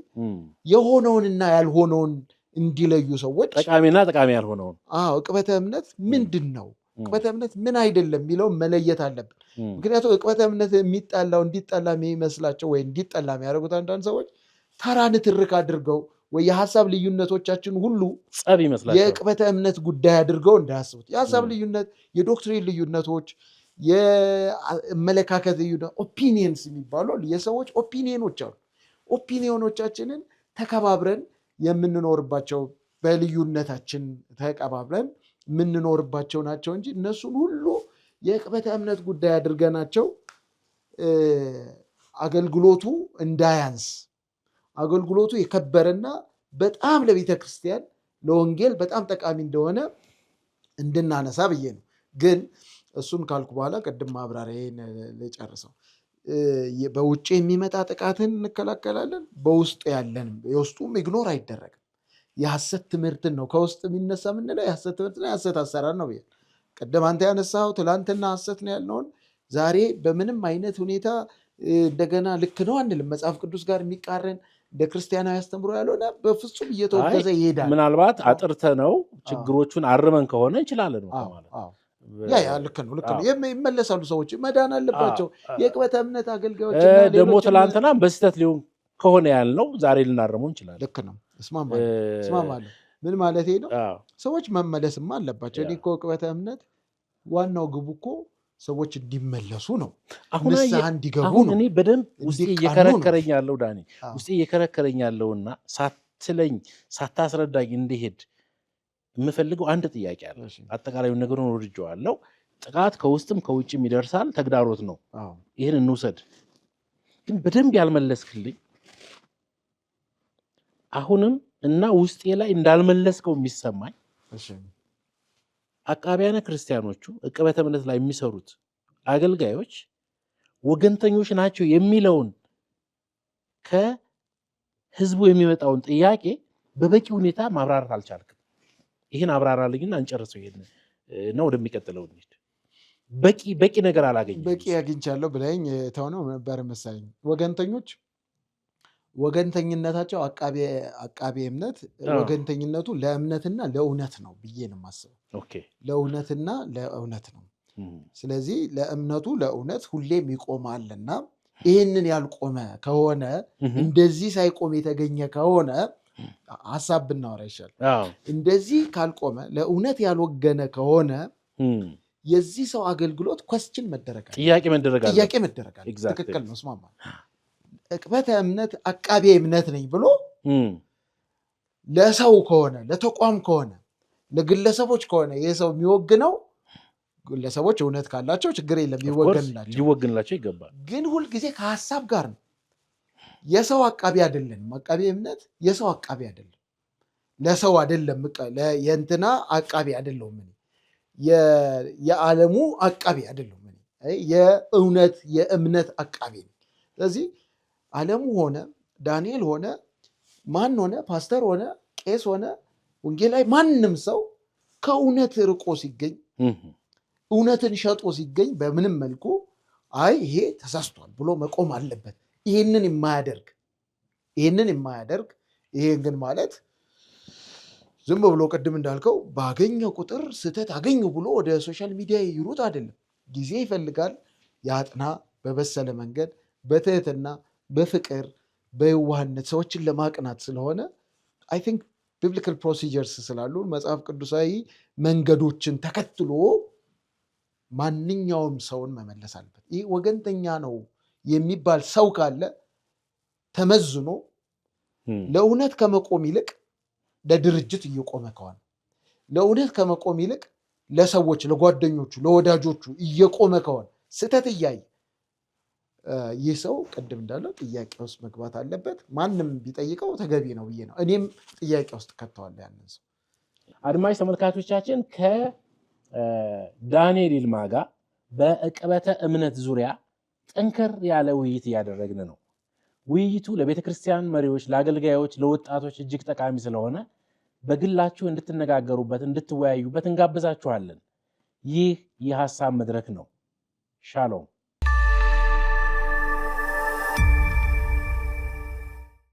የሆነውንና ያልሆነውን እንዲለዩ ሰዎች ጠቃሚና ጠቃሚ ያልሆነውን ዕቅበተ እምነት ምንድን ነው፣ ዕቅበተ እምነት ምን አይደለም የሚለው መለየት አለብን። ምክንያቱም ዕቅበተ እምነት የሚጣላው እንዲጠላ የሚመስላቸው ወይ እንዲጠላ የሚያደርጉት አንዳንድ ሰዎች ተራ ንትርክ አድርገው ወይ የሀሳብ ልዩነቶቻችን ሁሉ ጸብ ይመስላል የዕቅበተ እምነት ጉዳይ አድርገው እንዳያስቡት። የሀሳብ ልዩነት፣ የዶክትሪን ልዩነቶች፣ የአመለካከት ልዩነት ኦፒኒየንስ የሚባሉ የሰዎች ኦፒኒየኖች አሉ። ኦፒኒየኖቻችንን ተከባብረን የምንኖርባቸው በልዩነታችን ተቀባብረን የምንኖርባቸው ናቸው እንጂ እነሱን ሁሉ የዕቅበተ እምነት ጉዳይ አድርገናቸው አገልግሎቱ እንዳያንስ አገልግሎቱ የከበረና በጣም ለቤተ ክርስቲያን ለወንጌል በጣም ጠቃሚ እንደሆነ እንድናነሳ ብዬ ነው። ግን እሱን ካልኩ በኋላ ቅድም ማብራሪያን ልጨርሰው። በውጭ የሚመጣ ጥቃትን እንከላከላለን። በውስጥ ያለንም የውስጡም ኢግኖር አይደረግም። የሐሰት ትምህርትን ነው ከውስጥ የሚነሳ የምንለው የሐሰት ትምህርትና የሐሰት አሰራር ነው ብዬ ቅድም አንተ ያነሳው ትላንትና ሐሰት ነው ያልነውን ዛሬ በምንም አይነት ሁኔታ እንደገና ልክ ነው አንልም። መጽሐፍ ቅዱስ ጋር የሚቃረን እንደ ክርስቲያናዊ አስተምሮ ያልሆነ በፍጹም እየተወገዘ ይሄዳል። ምናልባት አጥርተ ነው ችግሮቹን አርመን ከሆነ እንችላለን ማለት ያ ልክ ነው ልክ ነው። ይመለሳሉ፣ ሰዎች መዳን አለባቸው። የዕቅበተ እምነት አገልጋዮች ደግሞ ትላንትና በስህተት ሊሆን ከሆነ ያልነው ዛሬ ልናርመው እንችላለን። ልክ ነው፣ እስማማለሁ። ምን ማለት ነው? ሰዎች መመለስማ አለባቸው። እኔ እኮ ዕቅበተ እምነት ዋናው ግቡ እኮ ሰዎች እንዲመለሱ ነው፣ ንስሐ እንዲገቡ ነው። እኔ በደንብ ውስጤ እየከረከረኝ ያለው ዳኒ ውስጤ እየከረከረኝ ያለውና ሳትለኝ ሳታስረዳኝ እንዲሄድ የምፈልገው አንድ ጥያቄ አለ። አጠቃላዩ ነገሩን ወድጄዋለሁ። ጥቃት ከውስጥም ከውጭም ይደርሳል፣ ተግዳሮት ነው። ይህን እንውሰድ። ግን በደንብ ያልመለስክልኝ አሁንም እና ውስጤ ላይ እንዳልመለስከው የሚሰማኝ አቃቢያነ ክርስቲያኖቹ ዕቅበተ እምነት ላይ የሚሰሩት አገልጋዮች ወገንተኞች ናቸው የሚለውን ከህዝቡ የሚመጣውን ጥያቄ በበቂ ሁኔታ ማብራራት አልቻልክም። ይህን አብራራልኝና እንጨርሰው። ይሄን ነው ወደሚቀጥለው እንሂድ። በቂ ነገር አላገኘም። በቂ አግኝቻለሁ ብለኝ ተው ነው ነበር መሰለኝ። ወገንተኝነታቸው አቃቤ እምነት ወገንተኝነቱ ለእምነትና ለእውነት ነው ብዬ ነው የማስበው። ለእውነትና ለእውነት ነው። ስለዚህ ለእምነቱ ለእውነት ሁሌም ይቆማልና ይህንን ያልቆመ ከሆነ እንደዚህ ሳይቆም የተገኘ ከሆነ ሀሳብ ብናወራ ይሻላል። እንደዚህ ካልቆመ ለእውነት ያልወገነ ከሆነ የዚህ ሰው አገልግሎት ኮስችን መደረግ ጥያቄ መደረግ ትክክል ነው፣ እስማማ። ዕቅበተ እምነት አቃቤ እምነት ነኝ ብሎ ለሰው ከሆነ ለተቋም ከሆነ ለግለሰቦች ከሆነ ይህ ሰው የሚወግነው ግለሰቦች እውነት ካላቸው ችግር የለም ሊወግንላቸው ይገባል። ግን ሁልጊዜ ከሀሳብ ጋር ነው። የሰው አቃቢ አይደለንም። አቃቤ እምነት የሰው አቃቢ አይደለም፣ ለሰው አይደለም። የእንትና አቃቢ አይደለሁም፣ የዓለሙ አቃቢ አይደለሁም። የእውነት የእምነት አቃቢ ነው። ስለዚህ ዓለሙ ሆነ ዳንኤል ሆነ ማን ሆነ ፓስተር ሆነ ቄስ ሆነ ወንጌላዊ ማንም ሰው ከእውነት ርቆ ሲገኝ እውነትን ሸጦ ሲገኝ በምንም መልኩ አይ ይሄ ተሳስቷል ብሎ መቆም አለበት። ይህንን የማያደርግ ይሄን ግን ማለት ዝም ብሎ ቅድም እንዳልከው ባገኘው ቁጥር ስህተት አገኘው ብሎ ወደ ሶሻል ሚዲያ ይሩጥ አይደለም። ጊዜ ይፈልጋል። ያጥና፣ በበሰለ መንገድ በትህትና በፍቅር በየዋህነት ሰዎችን ለማቅናት ስለሆነ አይ ቲንክ ቢብሊካል ፕሮሲጀርስ ስላሉ መጽሐፍ ቅዱሳዊ መንገዶችን ተከትሎ ማንኛውም ሰውን መመለስ አለበት። ይህ ወገንተኛ ነው የሚባል ሰው ካለ ተመዝኖ ለእውነት ከመቆም ይልቅ ለድርጅት እየቆመ ከሆነ ለእውነት ከመቆም ይልቅ ለሰዎች ለጓደኞቹ ለወዳጆቹ እየቆመ ከሆነ ስህተት እያየ ይህ ሰው ቅድም እንዳለው ጥያቄ ውስጥ መግባት አለበት። ማንም ቢጠይቀው ተገቢ ነው ብዬ ነው እኔም ጥያቄ ውስጥ ከተዋለ ያንን ሰው። አድማጭ ተመልካቾቻችን ከዳንኤል ይልማ ጋር በዕቅበተ እምነት ዙሪያ ጠንከር ያለ ውይይት እያደረግን ነው። ውይይቱ ለቤተ ክርስቲያን መሪዎች፣ ለአገልጋዮች፣ ለወጣቶች እጅግ ጠቃሚ ስለሆነ በግላችሁ እንድትነጋገሩበት፣ እንድትወያዩበት እንጋብዛችኋለን። ይህ የሐሳብ መድረክ ነው። ሻሎም